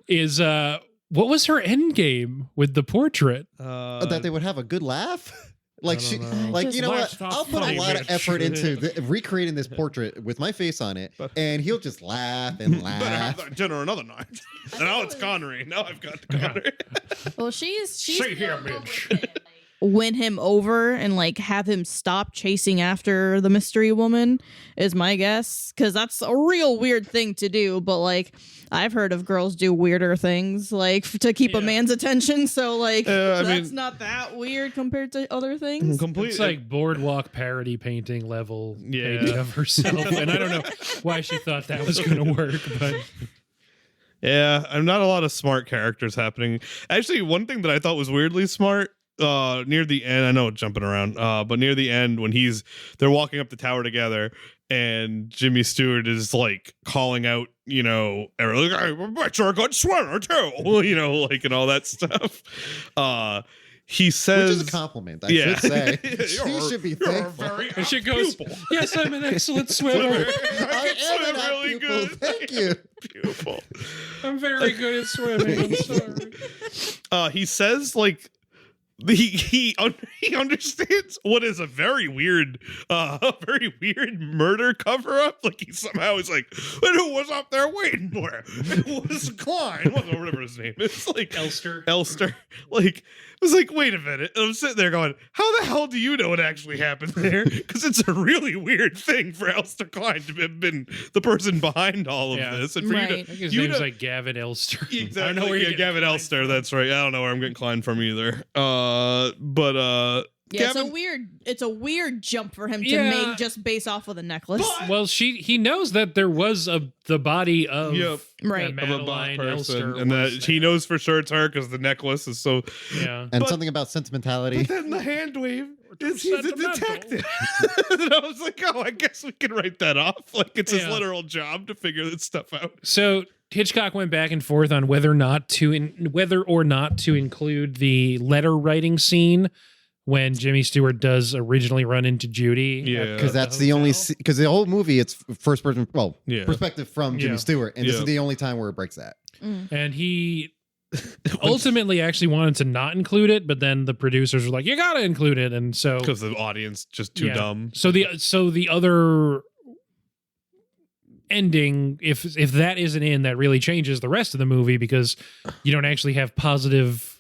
Is what was her end game with the portrait? that they would have a good laugh. Like she, don't know. like you know what? Let's not I'll put a fight, lot of Mitch. effort into recreating this portrait with my face on it, and he'll just laugh and Better have laugh. that dinner another night. And now it's Connery. Now I've got Connery. Well, she's See here, gonna go Mitch. with it, like, win him over and like have him stop chasing after the mystery woman is my guess, because that's a real weird thing to do. But like I've heard of girls do weirder things like to keep a Yeah. man's attention, so like I that's mean- not that weird compared to other things. Completely. It's like boardwalk parody painting level Yeah. painting of herself. And I don't know why she thought that was going to work, but yeah, I'm not a lot of smart characters happening. Actually, one thing that I thought was weirdly smart near the end, I know jumping around, but near the end when they're walking up the tower together and Jimmy Stewart is like calling out, you know, like, I bet you're a good swimmer too, you know, like and all that stuff. He Which says is a compliment, I Yeah. should say. You're- She should be you're a thankful. very and she apt goes, pupil. "Yes, I'm an excellent swimmer. I can am swim an really pupil, good. thank you. Pupil. I'm very good at swimming. I'm sorry." He says like he understands what is a very weird murder cover up. Like he somehow is like, and who was up there waiting for him? It was Klein, or whatever his name is. Like Elster. Like it was like, wait a minute. And I'm sitting there going, how the hell do you know what actually happened there? Because it's a really weird thing for Elster Klein to have been the person behind all of Yeah. this, and for Right. I think his you name's know- like Gavin Elster. Exactly. I don't know where yeah, you Gavin Elster. That's right. I don't know where I'm getting Klein from either. Yeah, Gavin, it's a weird jump for him to Yeah. make just based off of the necklace. Well, he knows that there was the body of Yep. Right. of a Madeline Elster, and that was he there. knows for sure it's her because the necklace is so. Yeah. And But- something about sentimentality. But then the hand wave is he's a sentimental. detective. And I was like, oh, I guess we can write that off. Like it's his Yeah. literal job to figure this stuff out. So Hitchcock went back and forth on whether or not to include the letter writing scene when Jimmy Stewart does originally run into Judy. Yeah. Because that's the only, because the whole movie, it's first person, Yeah. perspective from Jimmy Yeah. Stewart. And this Yeah. is the only time where it breaks that. And he ultimately actually wanted to not include it, but then the producers were like, "You got to include it," and so Because the audience just too Yeah. dumb. So the other ending, if that isn't in, that really changes the rest of the movie because you don't actually have positive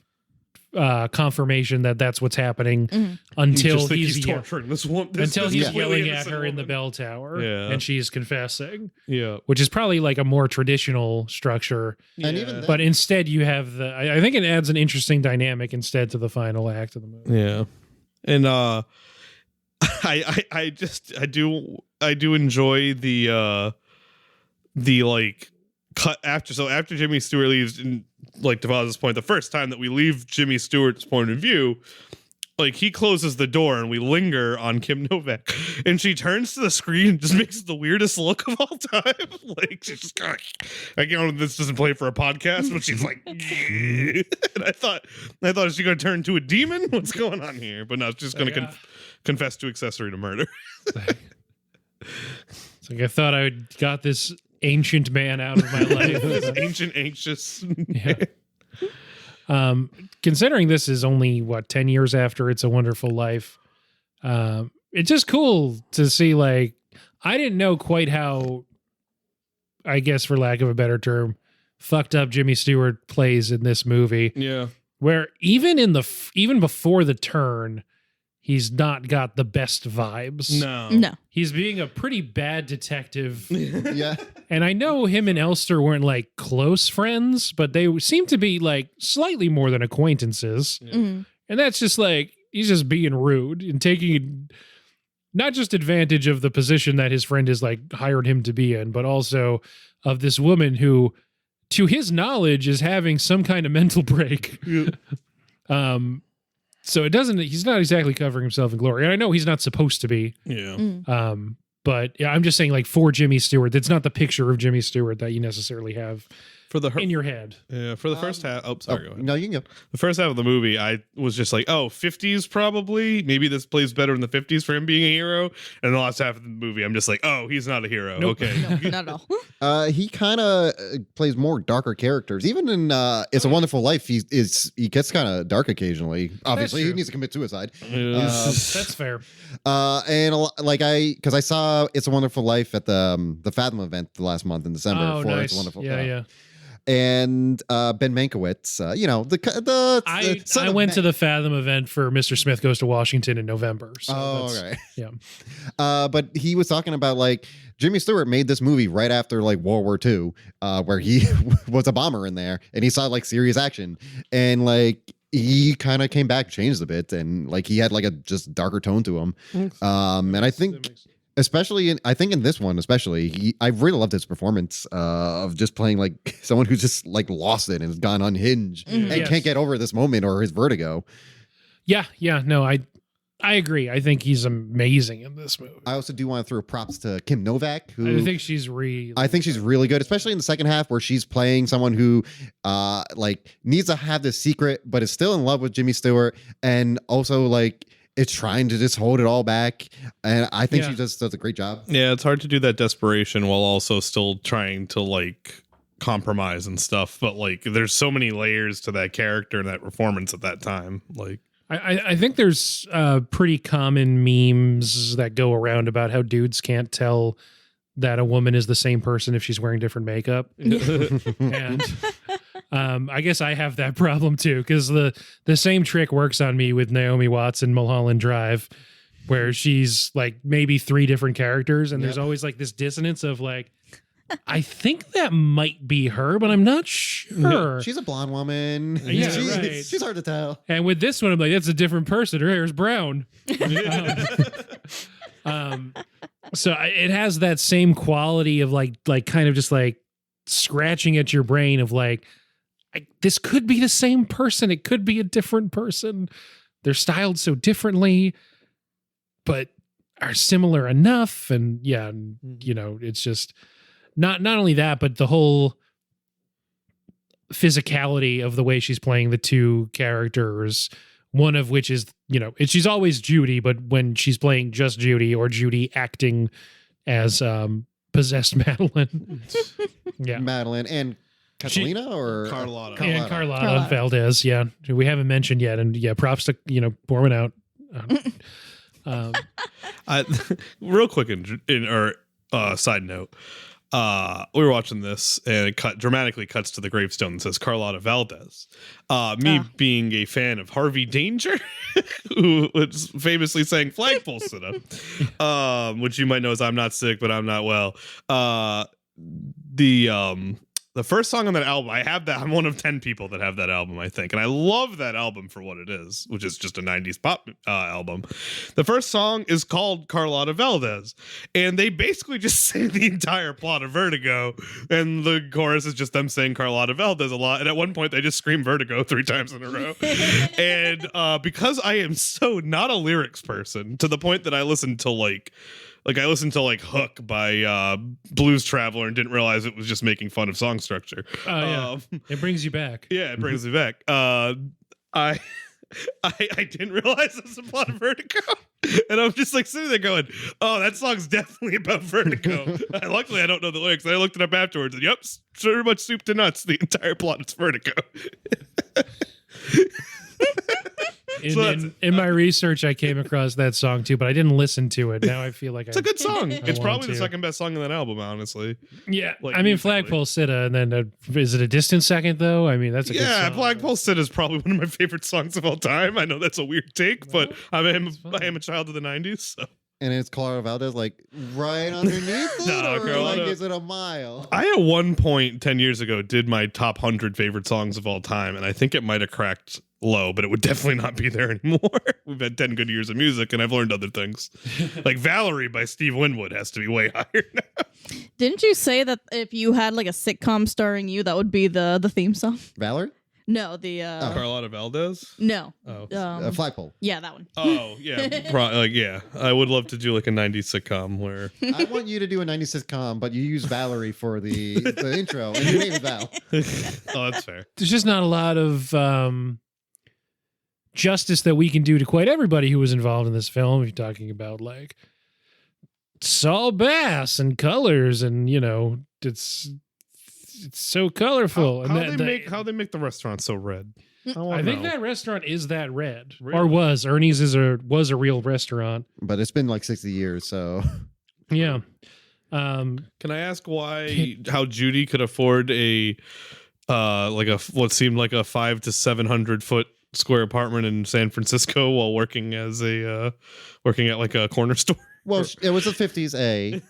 confirmation that that's what's happening until just think he's torturing this woman. until he's completely yelling at innocent her in the woman. bell tower, Yeah. and she's confessing, Yeah. which is probably like a more traditional structure. And Yeah. even then, But instead, you have I think it adds an interesting dynamic instead to the final act of the movie. Yeah. And I do enjoy the like cut after Jimmy Stewart leaves, and like to Vaz's point, the first time that we leave Jimmy Stewart's point of view, like he closes the door and we linger on Kim Novak, and she turns to the screen and just makes the weirdest look of all time. Like she's just kind of, like, you know, this doesn't play for a podcast, but she's like, and I thought, is she going to turn into a demon? What's going on here? But no, she's going to confess to accessory to murder. It's like I thought I got this ancient man out of my life. This ancient, anxious. Yeah. Considering this is only 10 years after It's a Wonderful Life, it's just cool to see, like, I didn't know quite how, I guess for lack of a better term, fucked up Jimmy Stewart plays in this movie. Yeah. Where even before the turn, he's not got the best vibes. No. He's being a pretty bad detective. Yeah. And I know him and Elster weren't like close friends, but they seem to be like slightly more than acquaintances. Yeah. Mm-hmm. And that's just like, he's just being rude and taking not just advantage of the position that his friend has like hired him to be in, but also of this woman who, to his knowledge, is having some kind of mental break. Yeah. So he's not exactly covering himself in glory. And I know he's not supposed to be. Yeah. But yeah, I'm just saying, like, for Jimmy Stewart, that's not the picture of Jimmy Stewart that you necessarily have For the in your head. Yeah, for the first half. Oh, sorry. Go ahead. No, you can go. The first half of the movie, I was just like, oh, 50s probably. Maybe this plays better in the 50s for him being a hero. And the last half of the movie, I'm just like, oh, he's not a hero. Nope. Okay. No, not at all. He kind of plays more darker characters. Even in It's a Wonderful Life, he gets kind of dark occasionally. Obviously, he true. needs to commit suicide. That's fair. Because I saw It's a Wonderful Life at the Fathom event the last month in December. Oh, for nice. It's a Wonderful. Yeah. And Ben Mankiewicz, I went to the Fathom event for Mr. Smith Goes to Washington in November. So okay. Yeah. But he was talking about, like, Jimmy Stewart made this movie right after, like, World War II, where he was a bomber in there, and he saw, like, serious action, and, like, he kind of came back, changed a bit, and, like, he had, like, a just darker tone to him. And I think, especially in this one, I really loved his performance of just playing like someone who's just like lost it and has gone unhinged and can't get over this moment or his vertigo. Yeah. No, I agree. I think he's amazing in this movie. I also do want to throw props to Kim Novak, who I think she's really good, especially in the second half where she's playing someone who like needs to have this secret but is still in love with Jimmy Stewart, and also like it's trying to just hold it all back. And I think she just does a great job. Yeah, it's hard to do that desperation while also still trying to like compromise and stuff. But like there's so many layers to that character and that performance at that time. Like I think there's pretty common memes that go around about how dudes can't tell that a woman is the same person if she's wearing different makeup. And I guess I have that problem too, because the same trick works on me with Naomi Watts in Mulholland Drive, where she's like maybe 3 different characters, and there's always like this dissonance of like, I think that might be her, but I'm not sure. She's a blonde woman. Yeah, right. She's hard to tell. And with this one, I'm like, it's a different person. Her hair's brown. So it has that same quality of like kind of just like scratching at your brain of like, this could be the same person. It could be a different person. They're styled so differently, but are similar enough. And yeah, you know, it's just not only that, but the whole physicality of the way she's playing the 2 characters. One of which is, you know, she's always Judy, but when she's playing just Judy or Judy acting as possessed Madeline. Yeah. Madeline and Catalina or Carlotta. And Carlotta Valdez, yeah. We haven't mentioned yet. And yeah, props to, you know, pouring out. Real quick side note. We were watching this and it dramatically cuts to the gravestone and says Carlotta Valdez. Being a fan of Harvey Danger, who was famously saying flagpole sit up, which you might know as I'm not sick, but I'm not well. The The first song on that album, I have that. I'm one of 10 people that have that album, I think. And I love that album for what it is, which is just a 90s pop album. The first song is called Carlotta Valdez. And they basically just say the entire plot of Vertigo. And the chorus is just them saying Carlotta Valdez a lot. And at one point, they just scream Vertigo 3 times in a row. And because I am so not a lyrics person, to the point that I listened to I listened to Hook by Blues Traveler and didn't realize it was just making fun of song structure. Oh, yeah. It brings you back. Yeah, it brings me back. I didn't realize it was a plot of Vertigo. And I'm just sitting there going, oh, that song's definitely about Vertigo. Luckily, I don't know the lyrics. And I looked it up afterwards and yep, pretty much soup to nuts. The entire plot is Vertigo. In my research, I came across that song too, but I didn't listen to it. Now I feel like it's a good song. It's probably the second best song in that album, honestly. Yeah, I mean Flagpole Sitta, and then is it a distant second though? I mean that's a good song. Flagpole Sitta is probably one of my favorite songs of all time. I know that's a weird take, but I am a child of the '90s. So. And it's Carlotta Valdez right underneath it, No, or is it a mile? I at one point 10 years ago did my top 100 favorite songs of all time, and I think it might have cracked low, but it would definitely not be there anymore. We've had 10 good years of music, and I've learned other things. Like Valerie by Steve Winwood has to be way higher now. Didn't you say that if you had a sitcom starring you, that would be the theme song? Valerie? No, the Carlotta Valdez? No. Oh. Flagpole. Yeah, that one. Oh, yeah. Yeah. I would love to do a 90s sitcom where... I want you to do a 90s sitcom, but you use Valerie for the intro, and your name is Val. Oh, that's fair. There's just not a lot of justice that we can do to quite everybody who was involved in this film. You're talking about Saul Bass and colors, and it's so colorful. How they make the restaurant so red? I think that restaurant is that red, Really? or was. Ernie's was a real restaurant, But it's been 60 years, so yeah. Can I ask how Judy could afford a what seemed like a 500 to 700 foot square apartment in San Francisco while working as working at a corner store? Well, it was the 50s, A.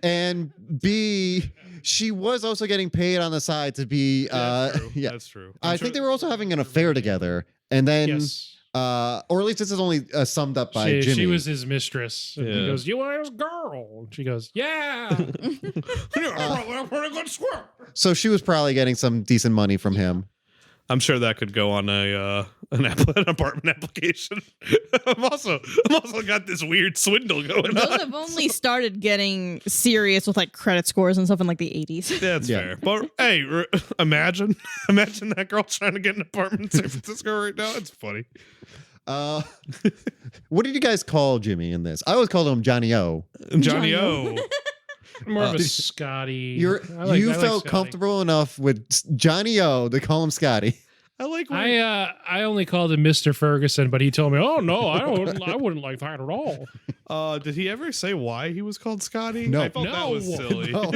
And B, she was also getting paid on the side to be... That's true. I think they were also having an affair together. And then... Yes. Or at least this is only summed up by Jimmy. She was his mistress. And he Yeah. goes, "You are his girl." And she goes, "Yeah." So she was probably getting some decent money from him. I'm sure that could go on an apartment application. I'm also got this weird swindle going Those on. have only started getting serious with credit scores and stuff in the 80s. That's Yeah. fair. But hey, imagine that girl trying to get an apartment in San Francisco right now. It's funny. What did you guys call Jimmy in this? I always called him Johnny O. Johnny O. More of a Scotty. You I like felt Scotty. comfortable enough with Johnny O to call him Scotty. I like. I only called him Mr. Ferguson, but he told me, "Oh no, I wouldn't like that at all." Did he ever say why he was called Scotty? No. I felt that was silly. No,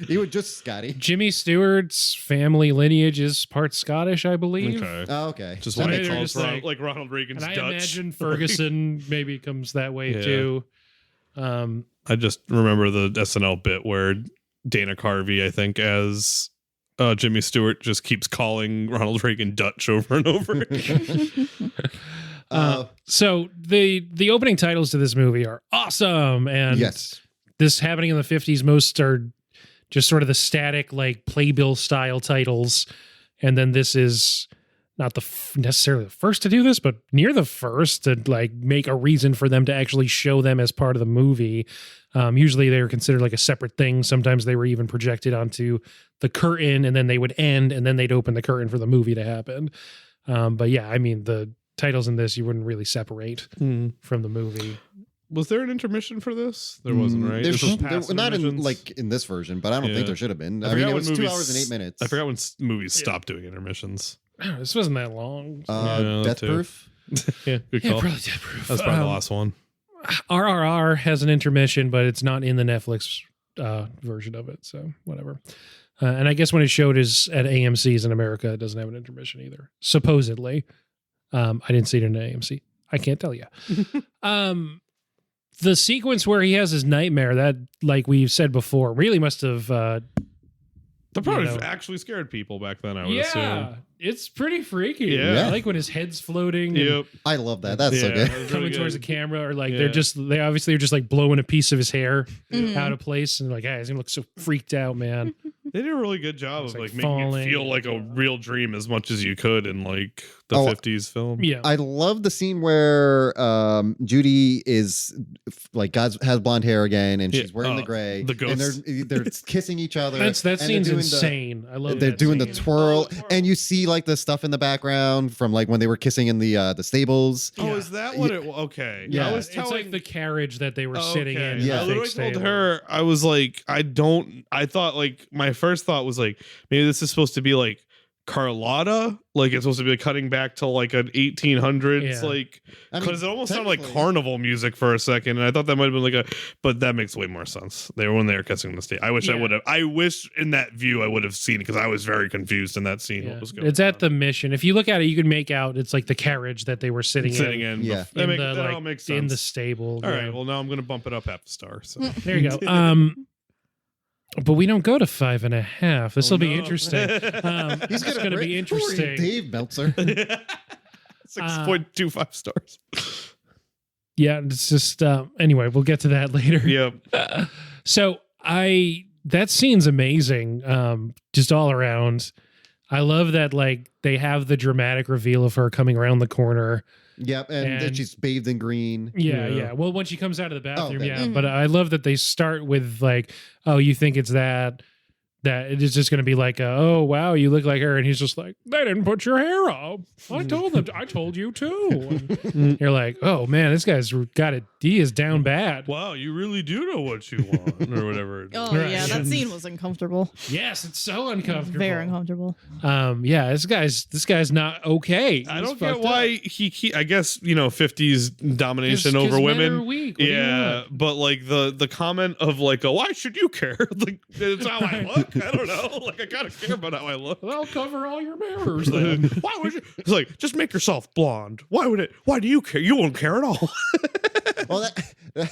he was just Scotty. Jimmy Stewart's family lineage is part Scottish, I believe. Okay. Oh, okay. Just That why makes they makes called sense. like Ronald Reagan's And I Dutch. imagine Ferguson maybe comes that way Yeah. too. I just remember the SNL bit where Dana Carvey, I think, as Jimmy Stewart, just keeps calling Ronald Reagan Dutch over and over. So the opening titles to this movie are awesome, and Yes. this happening in the 50s, most are just sort of the static playbill style titles, and then this is not necessarily the first to do this, but near the first to make a reason for them to actually show them as part of the movie. Usually they were considered a separate thing. Sometimes they were even projected onto the curtain, and then they would end, and then they'd open the curtain for the movie to happen. But yeah, I mean, the titles in this you wouldn't really separate from the movie. Was there an intermission for this? There wasn't, right? There's This was past not in intermissions? in this version, but I don't Yeah. think there should have been. I I mean, forgot it when was 2 movies- hours and 8 minutes. I forgot when movies stopped doing intermissions. This wasn't that long. Yeah, Death too. Proof. Yeah, good Yeah, call. probably Death Proof. That's probably the last one. RRR has an intermission, but it's not in the Netflix version of it, so whatever. And I guess when it showed is at AMC's in America, it doesn't have an intermission either, supposedly. I didn't see it in AMC. I can't tell you. The sequence where he has his nightmare, that, like we've said before, really must have The probably you know. actually scared people back then, I would Yeah, assume. it's pretty freaky. Yeah. I like when his head's floating. And Yep. I love that. That's so Yeah, good. that was coming really towards the good. camera, or like Yeah. they obviously are just like blowing a piece of his hair Mhm. out of place, and like, hey, he's gonna look so freaked out, man. They did a really good job It's of like like making falling. it feel like a real dream as much as you could in like the Oh, 50s film. Yeah, I love the scene where Judy is like has blonde hair again, and Yeah, she's wearing the gray. the and ghosts. they're kissing each other. that and they're scene's doing insane. I love They're that doing scene. the twirl, and you see like the stuff in the background from like when they were kissing in the stables. Oh, Yeah. is that what it? Okay. Yeah. I was It's telling like the carriage that they were Oh, sitting okay. in. Yeah. I the literally fake told stable. her, I was like, I thought like my first thought was like maybe this is supposed to be like Carlotta, like it's supposed to be like cutting back to like an 1800s, Yeah. like I mean, because it almost sounded like technically- carnival music for a second, and I thought that might have been like a, but that makes way more sense. They were when they were kissing the stage. I wish I Yeah. would have. I wish in that view I would have seen it because I was very confused in that scene. Yeah. What was going It's at on. the mission. If you look at it, you can make out it's like the carriage that they were sitting in. Yeah. That, in the, that like, all makes in the sense. stable. All yeah. right. Well, now I'm gonna bump it up half a star. So There you go. But we don't go to 5.5. This will be no. interesting. He's It's gonna be Who are you, interesting. Dave Meltzer. 6.25 stars. Yeah, it's just anyway. We'll get to that later. Yep. So that scene's amazing. Just all around. I love that like they have the dramatic reveal of her coming around the corner. Yep, and And- she's bathed in green. Yeah, Yeah. yeah. Well, when she comes out of the bathroom, okay. yeah. Mhm. But I love that they start with like, oh, you think it's that it is just going to be like, oh wow, you look like her, and he's just like, they didn't put your hair up. I told them. I told you too. And you're like, oh man, this guy's got it. He is down bad. Wow, you really do know what you want, or whatever. Oh Right. yeah, that scene was uncomfortable. Yes, it's so uncomfortable. Very uncomfortable. Yeah, this guy's not okay. I He's don't get fucked why up. he. I guess 50s domination 'Cause over men women. are weak. What do you Yeah, want? but like the comment of like, oh, why should you care? Like it's how I look. I don't know. Like I gotta care about how I look. I'll cover all your mirrors then. Why would you? It's like just make yourself blonde. Why would it? Why do you care? You won't care at all. Well,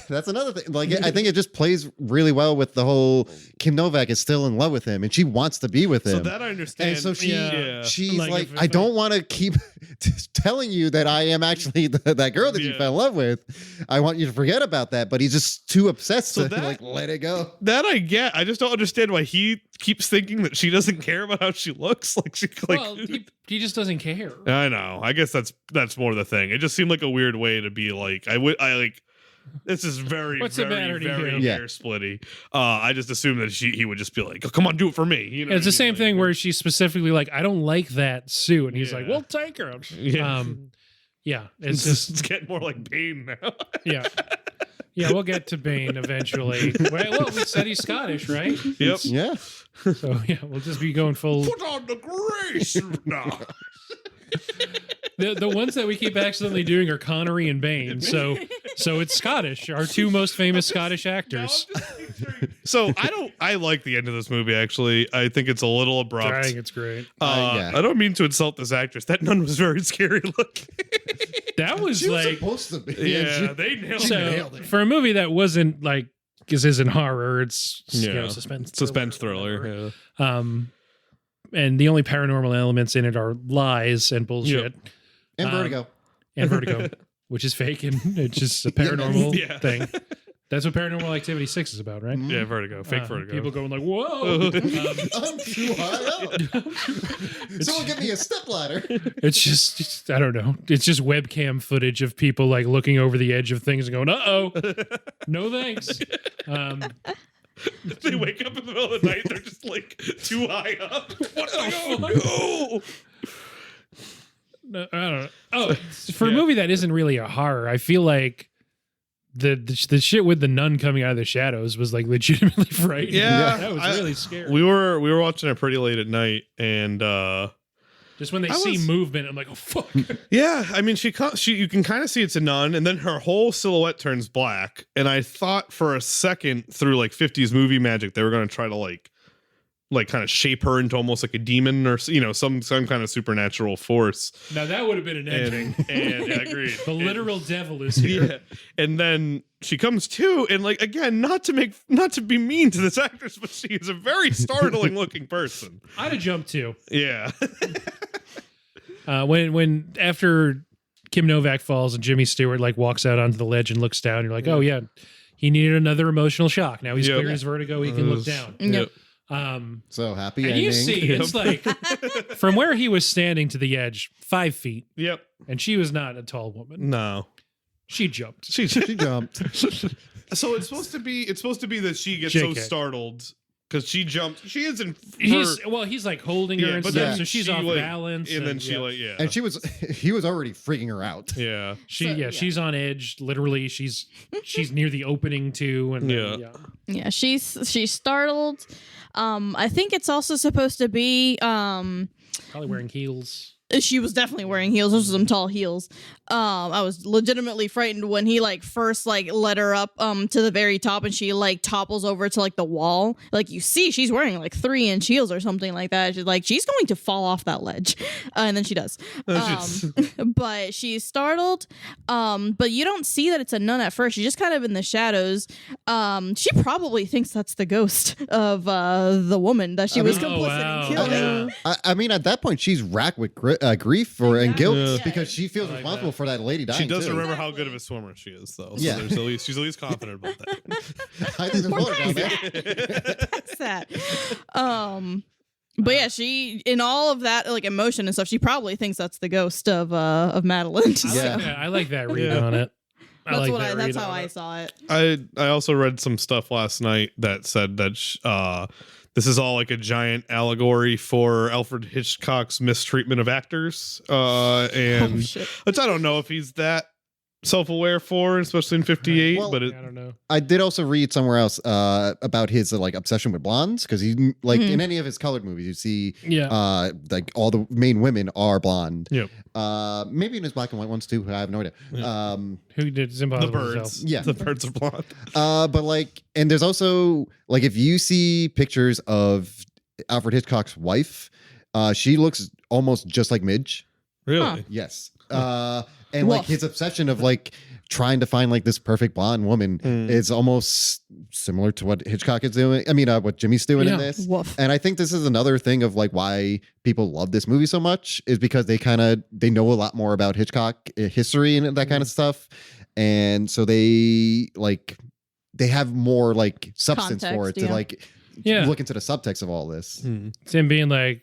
that's another thing. Like, I think it just plays really well with the whole Kim Novak is still in love with him and she wants to be with him. So that I understand. and so yeah. she's Like, like, if I don't want to keep telling you that I am actually that girl that you Yeah. fell in love with. I want you to forget about that. But he's just too obsessed So to that- like let it go. That I get. I just don't understand why he keeps thinking that she doesn't care about how she looks. Like she like. Well, he just doesn't care. I know. I guess that's more the thing. It just seemed like a weird way to be like. I like. This is very, What's the very, matter to very you? Yeah. hair splitty. I just assumed that he would just be like, oh, "Come on, do it for me." You know, It's the what I mean? same thing Like, where she's specifically like, I don't like that suit. And he's like, Yeah. well, take her. Yeah. Yeah, it's It's just, getting more like Bane now. yeah. Yeah, we'll get to Bane eventually. Well, we said he's Scottish, right? Yep. Yeah. So, yeah, we'll just be going full. Put on the grace now. The ones that we keep accidentally doing are Connery and Bane. So it's Scottish, our two most famous Scottish actors. So I like the end of this movie. Actually, I think it's a little I abrupt. think it's great. Yeah. I don't mean to insult this actress. That nun was very scary looking. That was She was like, supposed to be. Yeah, they nailed so it. for a movie that wasn't like, this isn't horror, it's you know, Yeah. suspense thriller. whatever. Yeah. And the only paranormal elements in it are lies and bullshit. And Um, Vertigo. And Vertigo, which is fake and it's just a paranormal Yeah. thing. That's what Paranormal Activity 6 is about, right? Yeah, Vertigo. Fake Uh, Vertigo. People going like, whoa. I'm too high up. Someone give me a stepladder. It's just, I don't know. It's just webcam footage of people like looking over the edge of things and going, uh-oh, no thanks. They wake up in the middle of the night. They're just like too high up. What's going on? No. No, I don't know. Oh, for a Yeah. movie that isn't really a horror, I feel like the shit with the nun coming out of the shadows was like legitimately frightening. Yeah, that was really scary. We were watching it pretty late at night, and Just when they I see was- movement, I'm like, oh fuck. yeah, I mean, she you can kind of see it's a nun, and then her whole silhouette turns black. And I thought for a second through like 50s movie magic they were going to try to like like kind of shape her into almost like a demon or some kind of supernatural force. Now that would have been an ending. And yeah, agreed. The literal devil is here. Yeah. And then she comes to, and like again, not to be mean to this actress, but she is a very startling looking person. I'd have jumped too. Yeah. When after Kim Novak falls and Jimmy Stewart like walks out onto the ledge and looks down, you're like, oh yeah, he needed another emotional shock. Now he's cleared his vertigo. He can look down. Yep. So happy And ending. you see, it's like from where he was standing to the edge, 5 feet, Yep. and she was not a tall woman. No. She jumped. She jumped. So it's supposed to be that she gets JK. so startled because she jumped. She is in. He's like holding her and but stuff, then so she's she, off like, balance. and then she like yeah. And he was already freaking her out. Yeah. She's on edge. Literally, she's near the opening too. And Yeah, she's startled. I think it's also supposed to be probably wearing heels. She was definitely wearing heels. Those were some tall heels. I was legitimately frightened when he like first like led her up to the very top and she like topples over to like the wall. Like you see she's wearing like 3-inch heels or something like that. She's going to fall off that ledge. And then she does. But she's startled. But you don't see that it's a nun at first. She's just kind of in the shadows. She probably thinks that's the ghost of the woman that she was complicit in killing. I mean, at that point, she's racked with grief and guilt Yeah. because she feels responsible for that lady dying. She does too. remember how good of a swimmer she is, though. So Yeah. she's at least confident about that. I think there's more down there. That's that. But yeah, she in all of that like emotion and stuff, she probably thinks that's the ghost of Madeline. I like that read on it. That's how I saw it. I also read some stuff last night that said that this is all like a giant allegory for Alfred Hitchcock's mistreatment of actors, and which I don't know if he's that self-aware for, especially in '58. Well, but I don't know. I did also read somewhere else about his like obsession with blondes because he like in any of his colored movies you see like all the main women are blonde. Yep. Maybe in his black and white ones too. I have no idea. Yeah. Who did Zimbabwe? The birds. Yeah. The birds are blonde. But like, and there's also like if you see pictures of Alfred Hitchcock's wife, she looks almost just like Midge. Really? Huh. Yes. And like his obsession of like trying to find like this perfect blonde woman is almost similar to what Hitchcock is doing. I mean, what Jimmy's doing in this. Woof. And I think this is another thing of like why people love this movie so much is because they know a lot more about Hitchcock history and that kind of stuff. And so they have more like substance for it to like look into the subtext of all this. It's him being like,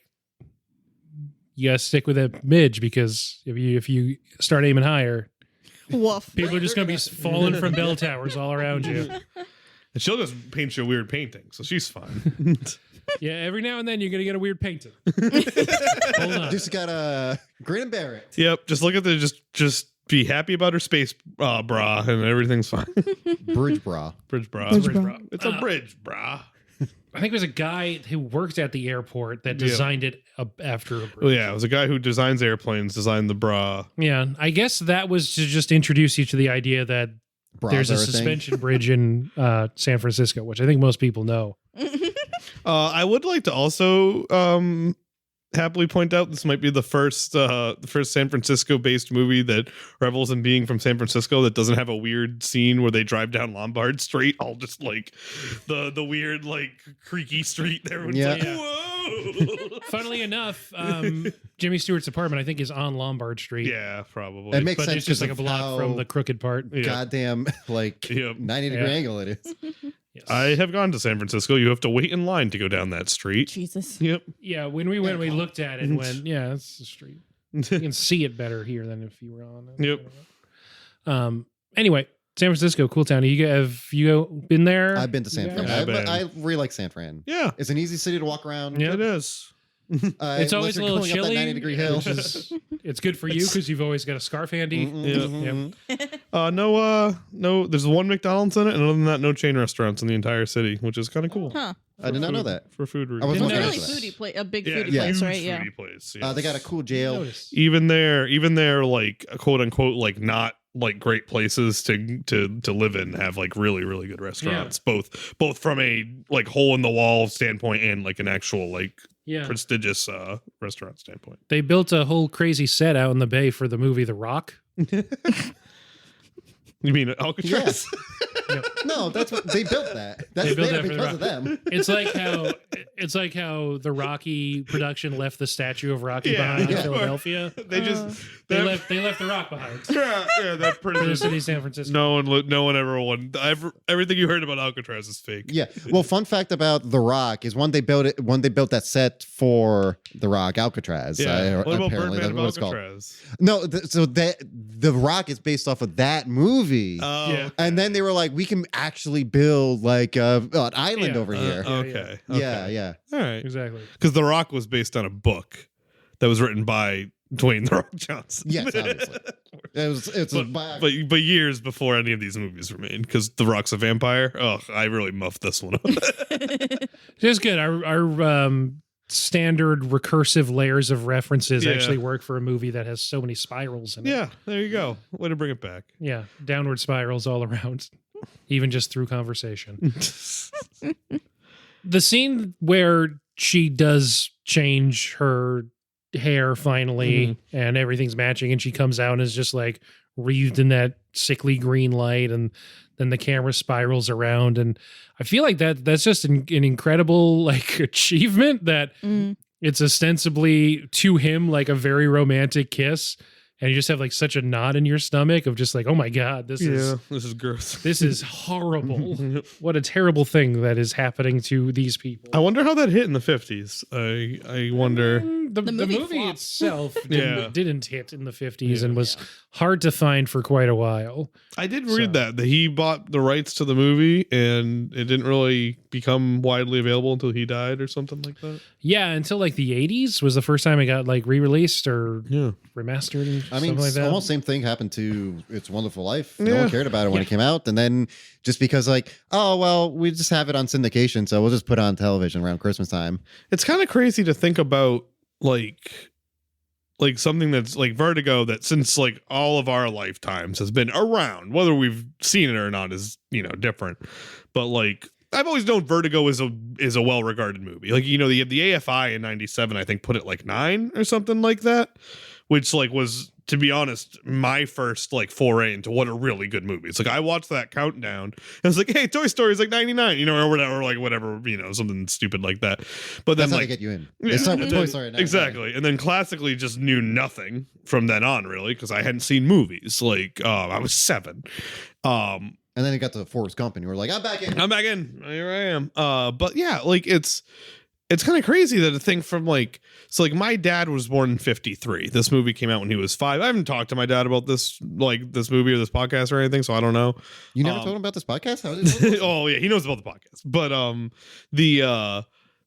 you gotta stick with that Midge because if you start aiming higher, woof. people are just gonna be falling from bell towers all around you. And she'll just paint you a weird painting, so she's fine. Yeah, every now and then you're gonna get a weird painting. Hold on. Just gotta grin and bear it. Yep. Just look at the just be happy about her space bra, and everything's fine. Bridge bra. Bridge bra. Bridge bra. It's a bridge bra. I think it was a guy who worked at the airport that designed it after a bridge. Oh, yeah, it was a guy who designs airplanes, designed the bra. Yeah, I guess that was to just introduce you to the idea that there's a suspension bridge in San Francisco, which I think most people know. I would like to also happily point out this might be the first San Francisco based movie that revels in being from San Francisco that doesn't have a weird scene where they drive down Lombard Street, all just like the weird like creaky street there. Like, whoa. Funnily enough, Jimmy Stewart's apartment I think is on Lombard Street. Yeah, probably. It makes but sense it's just like a block from the crooked part. goddamn like 90-degree angle it is. Yes. I have gone to San Francisco. You have to wait in line to go down that street. Jesus. Yep. Yeah, when we went, we looked at it and went, yeah, that's the street. You can see it better here than if you were on it. Yep. Anyway, San Francisco, cool town. Have you been there? I've been to San Fran. I really like San Fran. Yeah. It's an easy city to walk around. Yeah, it is. It's always a little chilly. 90-degree hill. It's good for you because you've always got a scarf handy. No, there's one McDonald's in it, and other than that, no chain restaurants in the entire city, which is kind of cool. Huh. I did not know that. For food I was reasons. not Really into that. foodie place, a big foodie Yeah, place, huge right? Yeah. foodie place, They got a cool jail. Even there, like quote unquote, like not like great places to live in have like really really good restaurants, both from a like hole in the wall standpoint and like an actual like prestigious restaurant standpoint. They built a whole crazy set out in the bay for the movie The Rock. You mean Alcatraz? No, that's what they built that. That's They built there that for because the of them. It's like how the Rocky production left the statue of Rocky behind in Philadelphia. They just They left the Rock behind. yeah, that For the city of San Francisco. no one ever won. Everything you heard about Alcatraz is fake. Yeah. Well, fun fact about The Rock is when they built that set for The Rock, Alcatraz. Yeah. What about apparently Birdman that's of what it's called. Alcatraz? No, so The Rock is based off of that movie. Oh, And then they were like, we can actually build like an island over here. okay. Yeah. All right. Exactly. Because The Rock was based on a book that was written by Dwayne The Rock Johnson. Yes, obviously. It's a biography. but years before any of these movies were made, because The Rock's a vampire. Oh, I really muffed this one up. Just good. Our standard recursive layers of references Yeah. actually work for a movie that has so many spirals in it. Yeah, there you go. Way to bring it back. Yeah. Downward spirals all around, even just through conversation. The scene where she does change her hair finally and everything's matching and she comes out and is just like wreathed in that sickly green light, and then the camera spirals around, and I feel like that's just an incredible like achievement that it's ostensibly to him like a very romantic kiss, and you just have like such a knot in your stomach of just like, oh my god, this is gross. this is horrible. What a terrible thing that is happening to these people. I wonder how that hit in the 50s. I wonder. The movie flopped. itself Yeah. didn't hit in the 50s and was hard to find for quite a while. I did read that he bought the rights to the movie and it didn't really become widely available until he died or something like that. Yeah, until like the 80s was the first time it got like re-released or Yeah. remastered and I mean, something like that. almost same thing happened to It's a Wonderful Life. No Yeah. one cared about it when it came out. And then just because like, oh, well, we just have it on syndication, so we'll just put it on television around Christmas time. It's kind of crazy to think about like something that's like Vertigo that since like all of our lifetimes has been around, whether we've seen it or not is, different. But like I've always known Vertigo is a well-regarded movie. Like, the AFI in 97, I think, put it like 9 or something like that, which like was, to be honest, my first like foray into what a really good movie. It's like I watched that countdown and I was like, hey, Toy Story is like 99, or whatever, something stupid like that. But then That's how like they get you in. Yeah, It's not and with then- Toy Story. now. exactly. And then classically just knew nothing from then on, really, because I hadn't seen movies. Like I was 7. And then it got to Forrest Gump and you were like, I'm back in. I'm back in. Here I am. But yeah, like it's kind of crazy that a thing from like, so like my dad was born in 53. This movie came out when he was 5. I haven't talked to my dad about this movie or this podcast or anything, so I don't know. You never told him about this podcast? How did it know? Oh yeah, he knows about the podcast. But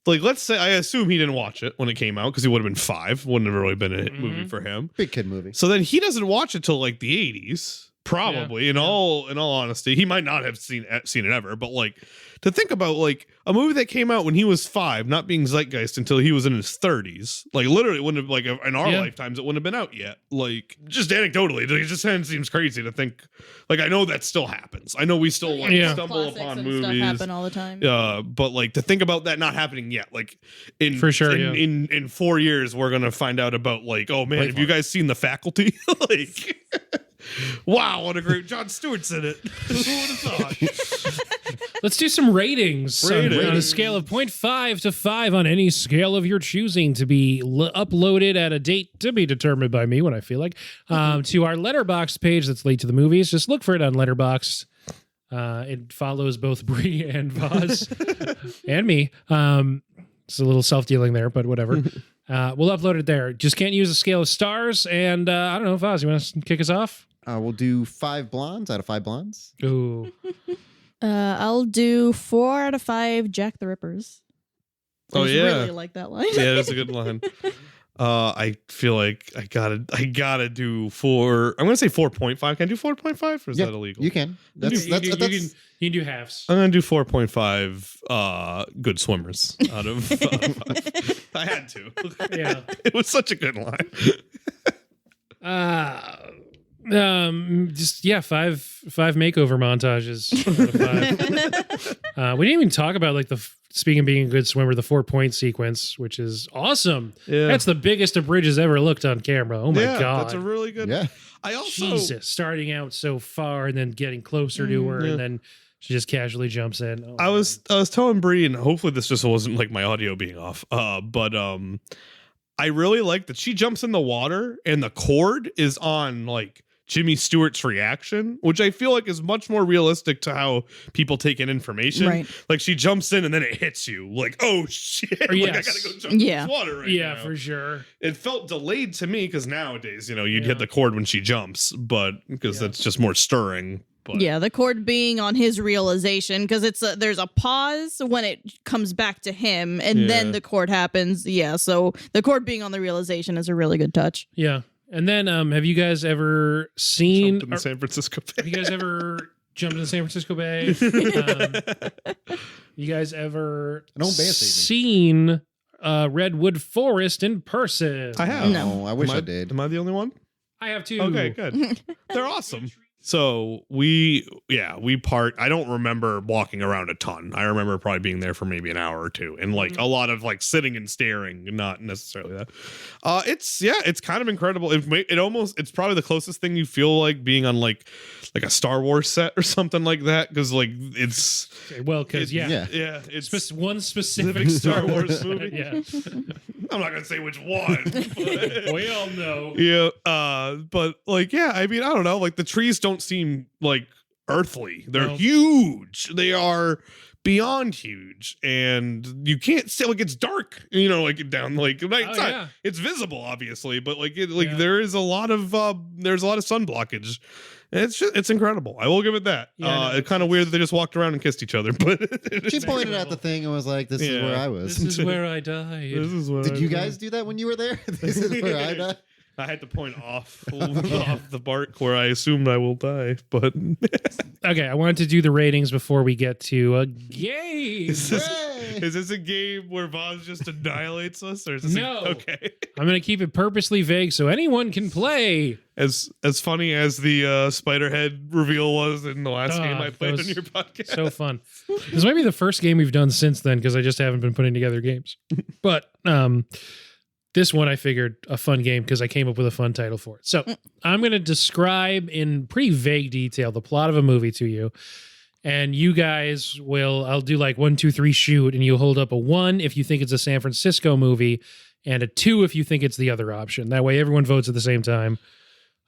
like let's say I assume he didn't watch it when it came out because he would have been 5. Wouldn't have really been a hit movie for him. Big kid movie. So then he doesn't watch it till like the 80s. Probably in all honesty, he might not have seen it ever, but like to think about like a movie that came out when he was 5 not being zeitgeist until he was in his 30s, like literally it wouldn't have, like in our lifetimes it wouldn't have been out yet. Like just anecdotally, it just seems crazy to think. Like I know that still happens. I know we still like stumble Classics upon and movies. stuff happen all the time. But like to think about that not happening yet, like in For sure, in 4 years we're gonna find out about like, oh man, have you guys seen The Faculty? Like wow, what a great Jon Stewart's in it. Who would have thought? Let's do some ratings. On a Ratings. scale of 0.5 to 5 on any scale of your choosing to be uploaded at a date to be determined by me when I feel like to our Letterboxd page that's late to the movies. Just look for it on Letterboxd. It follows both Bree and Vaz and me. It's a little self-dealing there, but whatever. We'll upload it there. Just can't use a scale of stars. And I don't know, Vaz, you want to kick us off? We'll do 5 blondes out of 5 blondes. Ooh. I'll do 4 out of 5 Jack the Rippers. Oh, I just yeah. really like that line. Yeah, that's a good line. I feel like I gotta do 4. I'm gonna say 4.5. Can I do 4.5 or is that illegal? You can. You can do halves. I'm gonna do 4.5 good swimmers out of 5. I had to. Yeah. It was such a good line. Just five makeover montages. Out of 5. We didn't even talk about like speaking of being a good swimmer, the 4-point sequence, which is awesome. Yeah. That's the biggest a bridge has ever looked on camera. Oh my god, that's a really good. Yeah. I also Jesus, starting out so far and then getting closer to her, Yeah. and then she just casually jumps in. Oh, I was telling Bree, and hopefully this just wasn't like my audio being off. But I really like that she jumps in the water and the cord is on like Jimmy Stewart's reaction, which I feel like is much more realistic to how people take in information. Right. Like she jumps in and then it hits you like, oh shit, Or like I yes. gotta go jump in Yeah. this water right yeah, now. for sure. It felt delayed to me because nowadays, you'd Yeah. hit the cord when she jumps, but because Yeah. that's just more stirring. But Yeah, the cord being on his realization because there's a pause when it comes back to him, and Yeah. then the cord happens. Yeah, so the cord being on the realization is a really good touch. Yeah, and then have you guys ever seen? jumped in the San Francisco Bay. Have you guys ever jumped in the San Francisco Bay? You guys ever Don't band-aid me. seen Redwood Forest in person? I have. No. I wish Am I did. Am I the only one? I have too. Okay, good. They're awesome. So we part. I don't remember walking around a ton. I remember probably being there for maybe an hour or two, and like a lot of like sitting and staring, not necessarily that. It's kind of incredible. It's probably the closest thing you feel like being on like a Star Wars set or something like that, because like it's Okay, well, because yeah, it's one specific Star Wars movie. yeah, I'm not gonna say which one. But we all know. yeah, but like, yeah, I mean, I don't know. Like the trees don't seem like earthly. They're No. huge. They are beyond huge, and you can't see. Like it's dark. Like down like it's, yeah. it's visible, obviously, but like Yeah. there is a lot of sun blockage. It's incredible. I will give it that. Yeah, no, it's kind of weird that they just walked around and kissed each other, but She pointed out the thing and was like, "This is Yeah. where I was." This is where I died. this is what Did I you do. guys do that when you were there? This is where I died. I had to point off the bark where I assumed I will die, but Okay, I wanted to do the ratings before we get to a game. is Hooray! this a game where Voz just annihilates us, or is this No. okay? I'm going to keep it purposely vague so anyone can play. As funny as the Spiderhead reveal was in the last game I that played was on your podcast, So fun. This might be the first game we've done since then because I just haven't been putting together games. But this one I figured a fun game because I came up with a fun title for it. So I'm going to describe in pretty vague detail the plot of a movie to you. And you guys I'll do like 1, 2, 3 shoot, and you'll hold up a 1 if you think it's a San Francisco movie, and a 2 if you think it's the other option. That way everyone votes at the same time.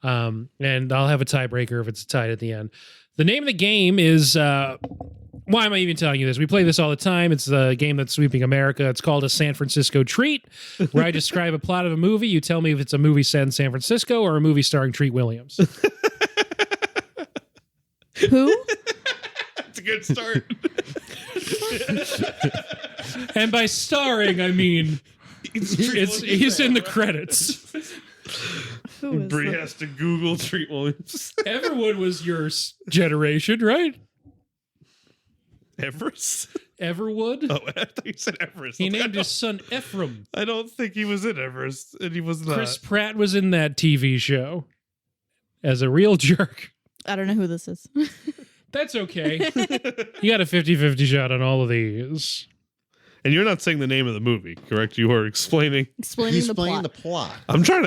And I'll have a tiebreaker if it's tied at the end. The name of the game is why am I even telling you this? We play this all the time. It's a game that's sweeping America. It's called a San Francisco Treat, where I describe a plot of a movie. You tell me if it's a movie set in San Francisco or a movie starring Treat Williams. Who? it's a good start. And by starring, I mean he's in the credits. Who is Bree that? has to Google Treat Williams. Everwood was your generation, right? Everest? Everwood. Oh, I thought you said Everest. He I named don't- his son Ephraim. I don't think he was in Everest, and he was not. Chris Pratt was in that TV show as a real jerk. I don't know who this is. That's okay. You got a 50-50 shot on all of these. And you're not saying the name of the movie, correct? You are explaining. Explaining He's the playing plot. the plot.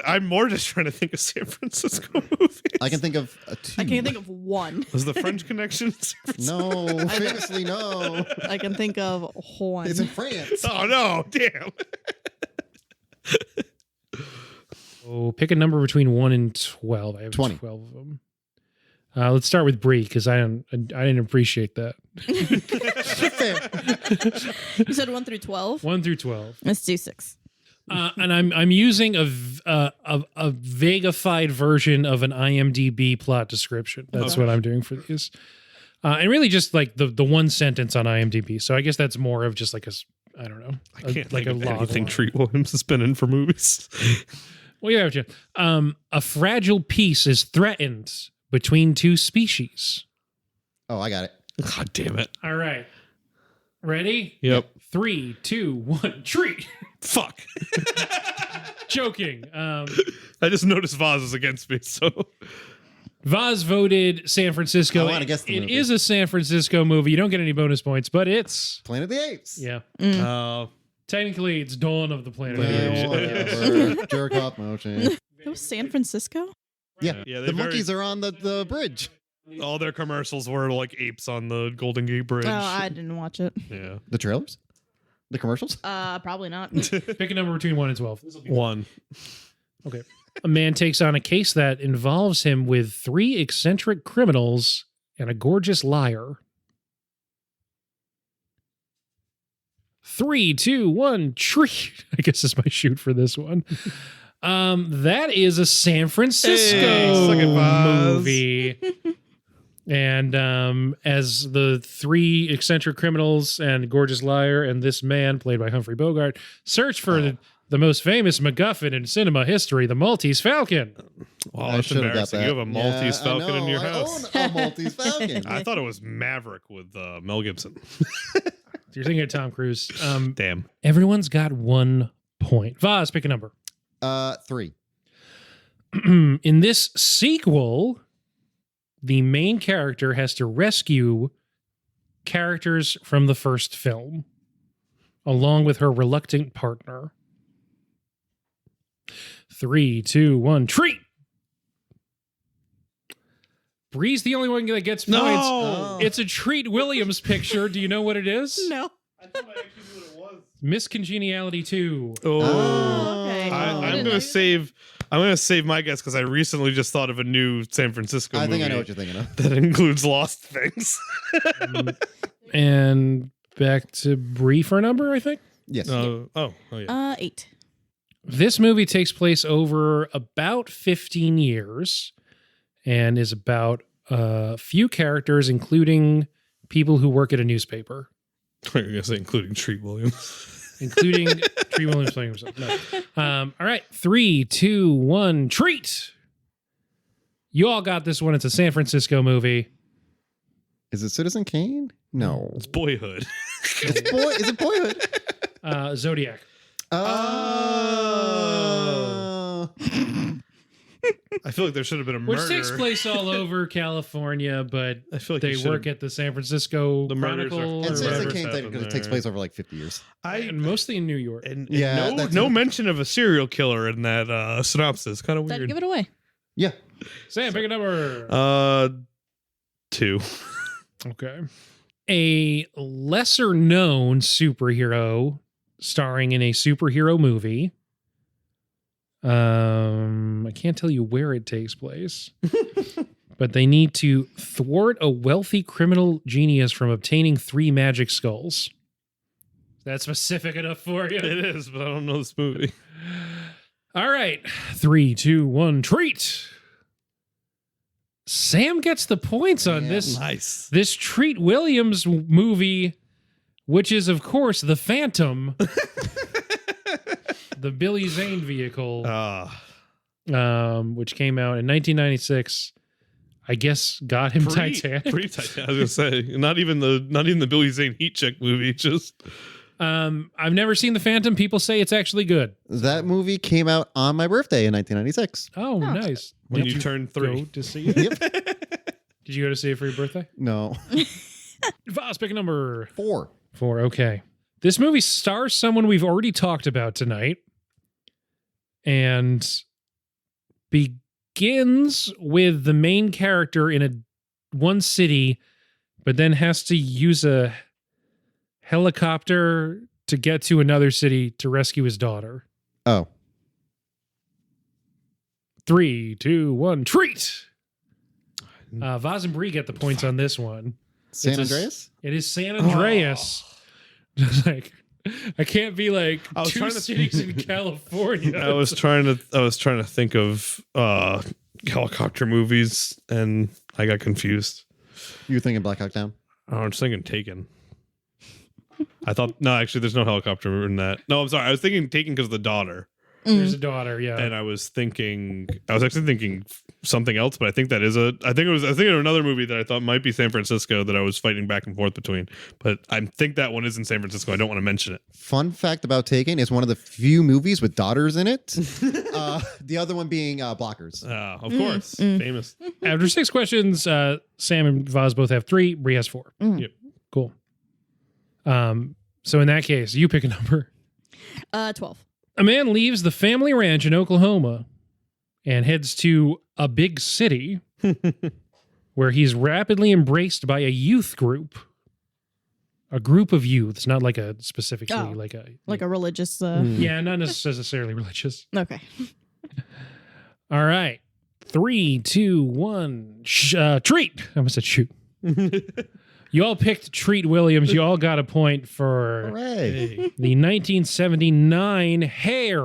I'm more just trying to think of San Francisco movies. I can think of a 2. I can't think of one. Was the French Connection? San Francisco? No, famously no. I can think of one. It's in France. Oh no! Damn. Oh, pick a number between 1 and 12. I have 20. 12 of them. Let's start with Bree because I didn't appreciate that. Fair. You said 1 through 12. 1 through 12. Let's do 6. And I'm using a vagified version of an IMDb plot description. That's Okay. what I'm doing for these. And really just like the one sentence on IMDb. So I guess that's more of just like I don't know. I can't like think of log anything line. Treat Williams has been in for movies. Well, yeah, a fragile peace is threatened between two species. Oh, I got it. God damn it! All right. Ready? Yep. 3, 2, 1, treat. Fuck. Joking. I just noticed Voz is against me, so Vaz voted San Francisco. I wanna guess the It movie. is a San Francisco movie. You don't get any bonus points, but it's Planet of the Apes. yeah. Technically, it's Dawn of the Planet of the Apes. Yeah, whatever. Jerk off motion. It was San Francisco? Yeah, Yeah, they the monkeys are on the bridge. all their commercials were like apes on the Golden Gate Bridge. Oh, I didn't watch it. Yeah. The trailers? The commercials? Probably not. Pick a number between 1 and 12. This'll be 1. okay. A man takes on a case that involves him with 3 eccentric criminals and a gorgeous liar. 3, 2, 1, tree. I guess is my shoot for this one. That is a San Francisco Hey, suck it, Vaz. movie. And as the 3 eccentric criminals and gorgeous liar and this man, played by Humphrey Bogart, search for the most famous MacGuffin in cinema history, the Maltese Falcon. Wow, I that's should have got embarrassing. that. You have a Maltese Yeah, I Falcon in your know. house. I own a Maltese Falcon. I thought it was Maverick with Mel Gibson. You're thinking of Tom Cruise. Damn. Everyone's got 1 point. Vaz, pick a number. 3. In this sequel, the main character has to rescue characters from the first film, along with her reluctant partner. 3, 2, 1, treat! Bree's the only one that gets points. No! It's a Treat Williams picture. Do you know what it is? No. I thought I actually knew what it was. Miss Congeniality 2. Oh, okay. I'm gonna save my guess because I recently just thought of a new San Francisco I movie think I know what you're thinking of. that includes Lost Things. And back to Bree for a number, I think. Yes. Oh yeah. 8. This movie takes place over about 15 years and is about a few characters, including people who work at a newspaper. I guess including Treat Williams. Including Treat Williams playing himself. No. All right. 3, 2, 1, treat. You all got this one. It's a San Francisco movie. Is it Citizen Kane? No. It's Boyhood. Is it Boyhood? Zodiac. I feel like there should have been a Which murder. takes place all over California, but I feel like they you should work have- at the San Francisco The murders are- Chronicle or And or Citizen whatever. Kane happened technically takes there. place over like 50 years. And mostly in New York. And Yeah, no, that's no it. mention of a serial killer in that synopsis. Kind of Then weird. give it away. Yeah. Sam, pick a number. 2. Okay. A lesser known superhero starring in a superhero movie. I can't tell you where it takes place, but they need to thwart a wealthy criminal genius from obtaining 3 magic skulls. That's specific enough for you. It is, but I don't know this movie. All right. 3, 2, 1, treat. Sam gets the points on Yeah. this. Nice. This Treat Williams movie, which is, of course, The Phantom, the Billy Zane vehicle, which came out in 1996. I guess got him Titanic. Pre-Titanic. I was gonna say not even the Billy Zane Heat Check movie. Just I've never seen The Phantom. People say it's actually good. That movie came out on my birthday in 1996. Oh, nice. when Did you turn go 3. to see it? Yep. Did you go to see it for your birthday? No. Voss, pick a number. 4. 4. Okay. This movie stars someone we've already talked about tonight and begins with the main character in one city, but then has to use a helicopter to get to another city to rescue his daughter. Oh. 3, 2, 1, treat! Vaz and Bree get the points on this one. San It's a- Andreas? It is San Andreas. Like, I can't be like I was 2 trying to- cities in California. I was trying to think of helicopter movies, and I got confused. You were thinking Black Hawk Down? Oh, I was thinking Taken. I thought no, actually, there's no helicopter in that. No, I'm sorry. I was thinking Taken because of the daughter. There's a daughter, yeah. And I was actually thinking something else, but I think I think of another movie that I thought might be San Francisco that I was fighting back and forth between. But I think that one is in San Francisco. I don't want to mention it. Fun fact about Taken, it's one of the few movies with daughters in it. The other one being Blockers. Of course. Famous. After 6 questions, Sam and Vaz both have 3. Bree has 4. Yep. Cool. So in that case, you pick a number. 12. A man leaves the family ranch in Oklahoma and heads to a big city where he's rapidly embraced by a youth group. A group of youths, not like a specifically like a religious. Yeah, not necessarily religious. Okay. All right. 3, 2, 1. Treat. I almost said shoot. You all picked Treat Williams. You all got a point for Hooray. the 1979 Hair.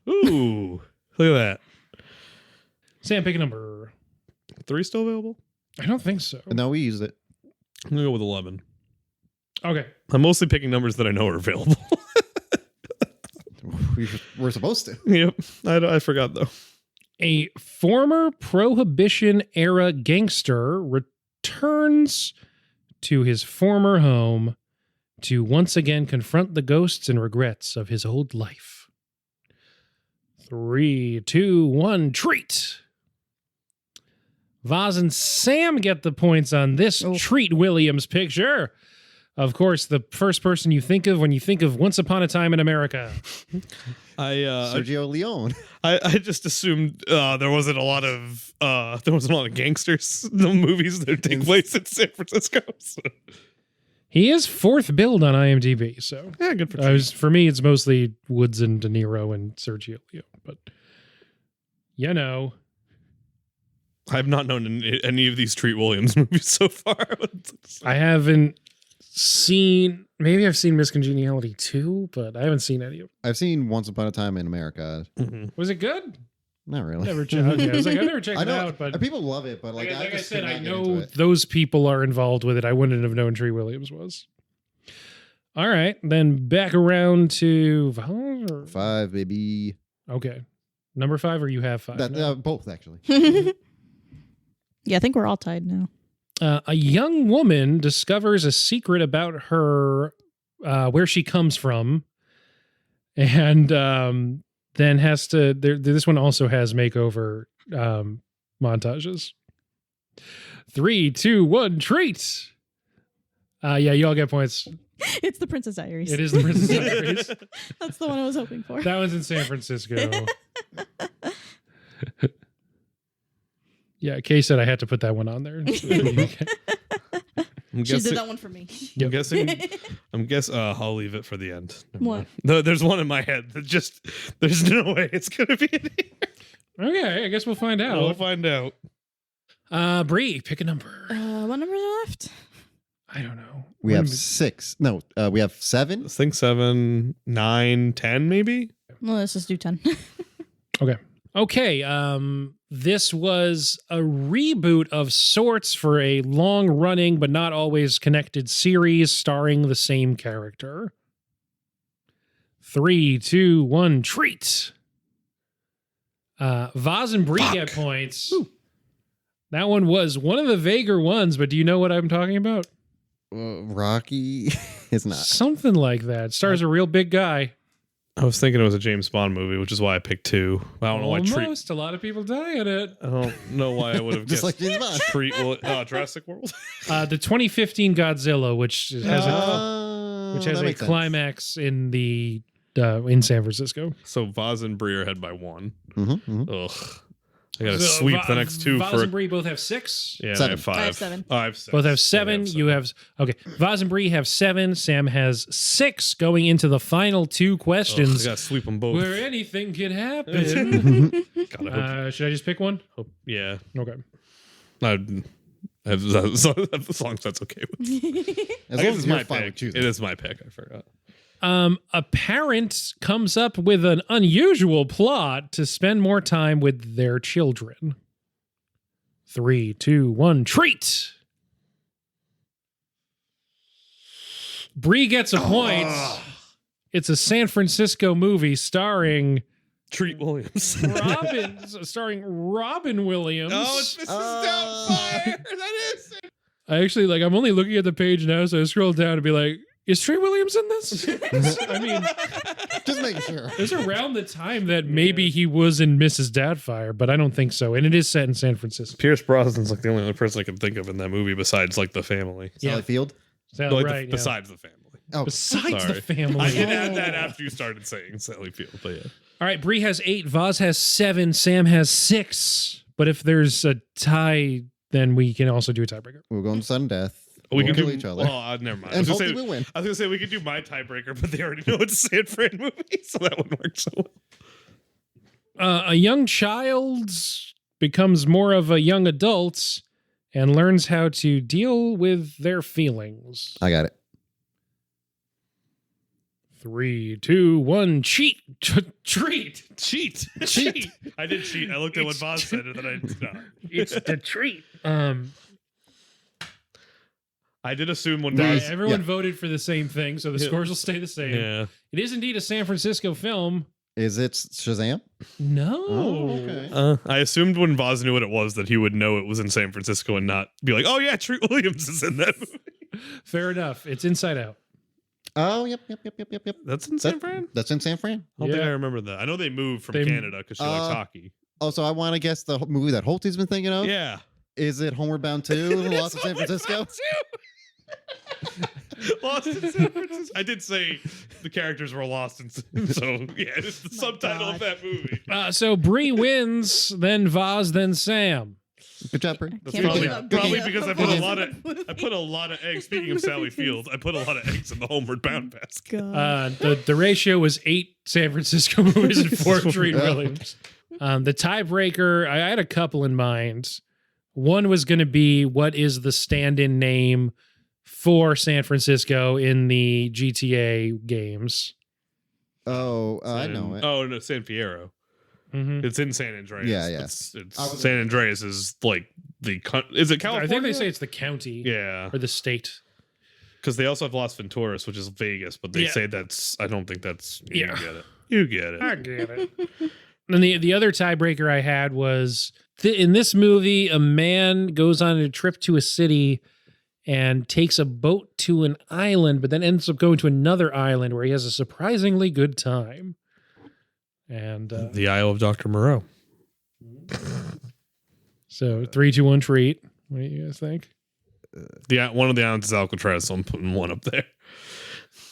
Ooh. Look at that. Sam, pick a number. 3 still available? I don't think so. No, we used it. I'm going to go with 11. Okay. I'm mostly picking numbers that I know are available. We're supposed to. Yep. I forgot, though. A former Prohibition-era gangster returns to his former home to once again confront the ghosts and regrets of his old life. 3, 2, 1, treat. Vaz and Sam get the points on this Treat Williams picture. Of course, the first person you think of when you think of Once Upon a Time in America. Sergio Leone. I just assumed there wasn't a lot of gangsters in the movies that take place in San Francisco. So. He is 4th billed on IMDb, so Yeah, good for for me. It's mostly Woods and De Niro and Sergio Leone, but you know, I've not known any of these Treat Williams movies so far. I haven't seen. Maybe I've seen Miss Congeniality 2, but I haven't seen any of them. I've seen Once Upon a Time in America. Mm-hmm. Was it good? Not really. Never checked. Okay, I was like, I never checked I it know out, but people love it, but like I just said, could I not get into know it. those people are involved with it. I wouldn't have known Treat Williams was. All right, then back around to 5, baby. Okay, number 5, or you have 5? That, both actually. Yeah, I think we're all tied now. A young woman discovers a secret about her, where she comes from, and then has to. This one also has makeover montages. 3, 2, 1, treat. Yeah, you all get points. It's the Princess Diaries. It is the Princess Diaries. That's the one I was hoping for. That one's in San Francisco. Yeah, Kay said I had to put that one on there. She did that one for me. I'm guessing. I'll leave it for the end. Never What? mind. No, there's one in my head that just. There's no way it's gonna be in here. Okay, I guess we'll find out. We'll find out. Bree, pick a number. What numbers are left? I don't know. We have 6. No, we have 7. I think 7, 9, 10, maybe. Well, let's just do 10. Okay. This was a reboot of sorts for a long-running but not always connected series starring the same character. 3, 2, 1, treat. Vaz and Bree get points. Ooh. That one was one of the vaguer ones, but do you know what I'm talking about? Rocky is not. Something like that. Stars a real big guy. I was thinking it was a James Bond movie, which is why I picked 2. I don't know why Almost. A lot of people die in it. I don't know why I would have Just guessed like James Bond. Treat Jurassic World. The 2015 Godzilla, which has a climax in the in San Francisco. So Vaz and Bree are ahead by 1. Mm-hmm. Ugh. I gotta sweep the next 2 Vaz for. and Bree both have 6. Yeah, 7. I have 5. I have 7. Oh, I have 6. Both have 7. You have okay. Vaz and Bree have 7. Sam has 6. Going into the final 2 questions, I gotta sweep them both. where anything can happen. Gotta Should I just pick one? hope. Yeah. Okay. As long as that's okay with me. As I long guess as it's you're my fine with pick. choosing. It is my pick. I forgot. A parent comes up with an unusual plot to spend more time with their children. 3, 2, 1, treat. Bree gets a point. It's a San Francisco movie starring Treat Williams. Robin, starring Robin Williams. Oh, it's Mrs. Doubtfire. That is it. I actually I'm only looking at the page now, so I scroll down to be like, is Treat Williams in this? I mean, Just making sure. it was around the time that maybe he was in Mrs. Doubtfire, but I don't think so. And it is set in San Francisco. Pierce Brosnan's like the only other person I can think of in that movie besides like the family. Sally Field. So, Like right, besides the family. Oh, Besides Sorry. the family. I did add that after you started saying Sally Field, but yeah. All right, Bree has 8, Vaz has 7, Sam has 6. But if there's a tie, then we can also do a tiebreaker. we're going to sudden death. We We'll can kill do each other. Well, never mind. And hopefully we'll win. I was gonna say we could do my tiebreaker, but they already know it's a San Fran movie, so that wouldn't work so well. A young child becomes more of a young adult and learns how to deal with their feelings. I got it. 3, 2, 1, cheat. Treat. Cheat. I did cheat. I looked at what Vaz said and then I did not. It's the treat. I did assume when Yeah, Vaz. everyone Yeah. voted for the same thing, so the scores will stay the same. Yeah. It is indeed a San Francisco film. Is it Shazam? No. Oh, okay. I assumed when Vaz knew what it was that he would know it was in San Francisco and not be like, oh yeah, Treat Williams is in that movie. Fair enough. It's Inside Out. Oh, yep. That's in San Fran? That's in San Fran. I don't think Yeah. I remember that. I know they moved from They- Canada because she likes hockey. Oh, so I want to guess the movie that Holty's been thinking of. Yeah. Is it Homeward Bound 2? Lost in San Francisco? Lost in San Francisco. I did say the characters were lost in, so yeah, it's the subtitle of that movie. So Bree wins, then Vaz, then Sam. Good job, Bree. That's Can't probably, believe I'm probably bringing because up I put a lot of eggs. Speaking of Sally Field, I put a lot of eggs in the Homeward Bound basket. The ratio was 8 San Francisco movies and 4 Treat Williams. The tiebreaker, I had a couple in mind. One was going to be what is the stand-in name for San Francisco in the GTA games. Oh, I know it. Oh no, San Fierro. Mm-hmm. It's in San Andreas. Yeah, yeah. It's San Andreas is like is it California? I think they say it's the county yeah, or the state. because they also have Las Venturas, which is Vegas, but they Yeah. say that's. I don't think that's. Yeah. You get it. You get it. I get it. And the other tiebreaker I had was in this movie, a man goes on a trip to a city and takes a boat to an island, but then ends up going to another island where he has a surprisingly good time. And The Isle of Dr. Moreau. so 3, 2, 1 treat. What do you guys think? One of the islands is Alcatraz, so I'm putting one up there.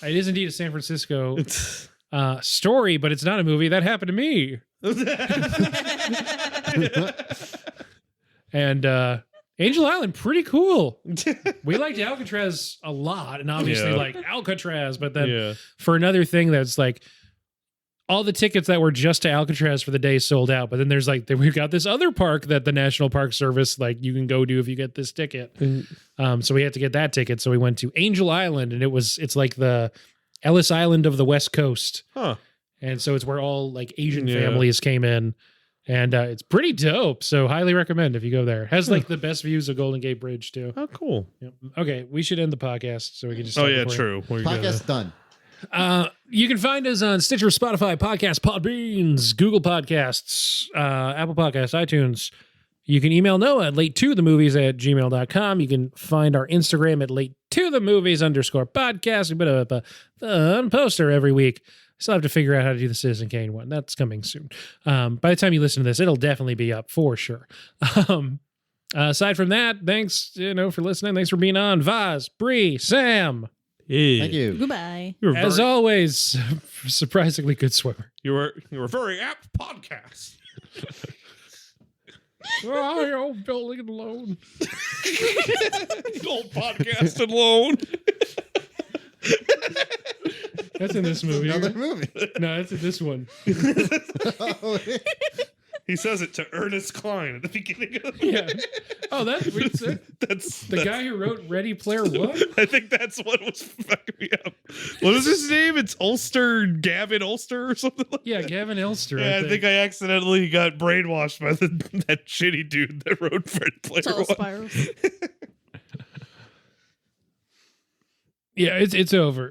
It is indeed a San Francisco story, but it's not a movie. That happened to me. And Angel Island, pretty cool. We liked Alcatraz a lot, and obviously Yeah. like Alcatraz, but then Yeah. for another thing that's like all the tickets that were just to Alcatraz for the day sold out. But then there's like we've got this other park that the National Park Service like you can go to if you get this ticket. So we had to get that ticket. So we went to Angel Island, and it's like the Ellis Island of the West Coast. Huh. And so it's where all like Asian Yeah. families came in. And it's pretty dope. So highly recommend if you go there. It has like the best views of Golden Gate Bridge too. Oh, cool. Yep. Okay, we should end the podcast so we can just. Oh stop yeah, recording. true. We're gonna- Podcast done. You can find us on Stitcher, Spotify, Podcast, Podbeans, Google Podcasts, Apple Podcasts, iTunes. You can email Noah at late2themovies@gmail.com. You can find our Instagram at late2themovies_podcast. We put up a fun poster every week. Still have to figure out how to do the Citizen Kane one. That's coming soon. By the time you listen to this, it'll definitely be up for sure. Aside from that, thanks for listening. Thanks for being on. Vaz, Bree, Sam. Yeah. Thank you. Goodbye. You were As very, always, surprisingly good swimmer. you were very apt podcast. Oh, old building alone. Old podcast alone. That's in this movie. Another movie. No, that's in this one. He says it to Ernest Cline at the beginning of the Yeah. Oh, that's what it said. That's The guy who wrote Ready Player One? I think that's what was fucking me up. What is his name? It's Gavin Ulster or something like Yeah, Gavin Elster. Yeah, I think I accidentally got brainwashed by that shitty dude that wrote Ready Player Tell One. spirals. Yeah, it's over.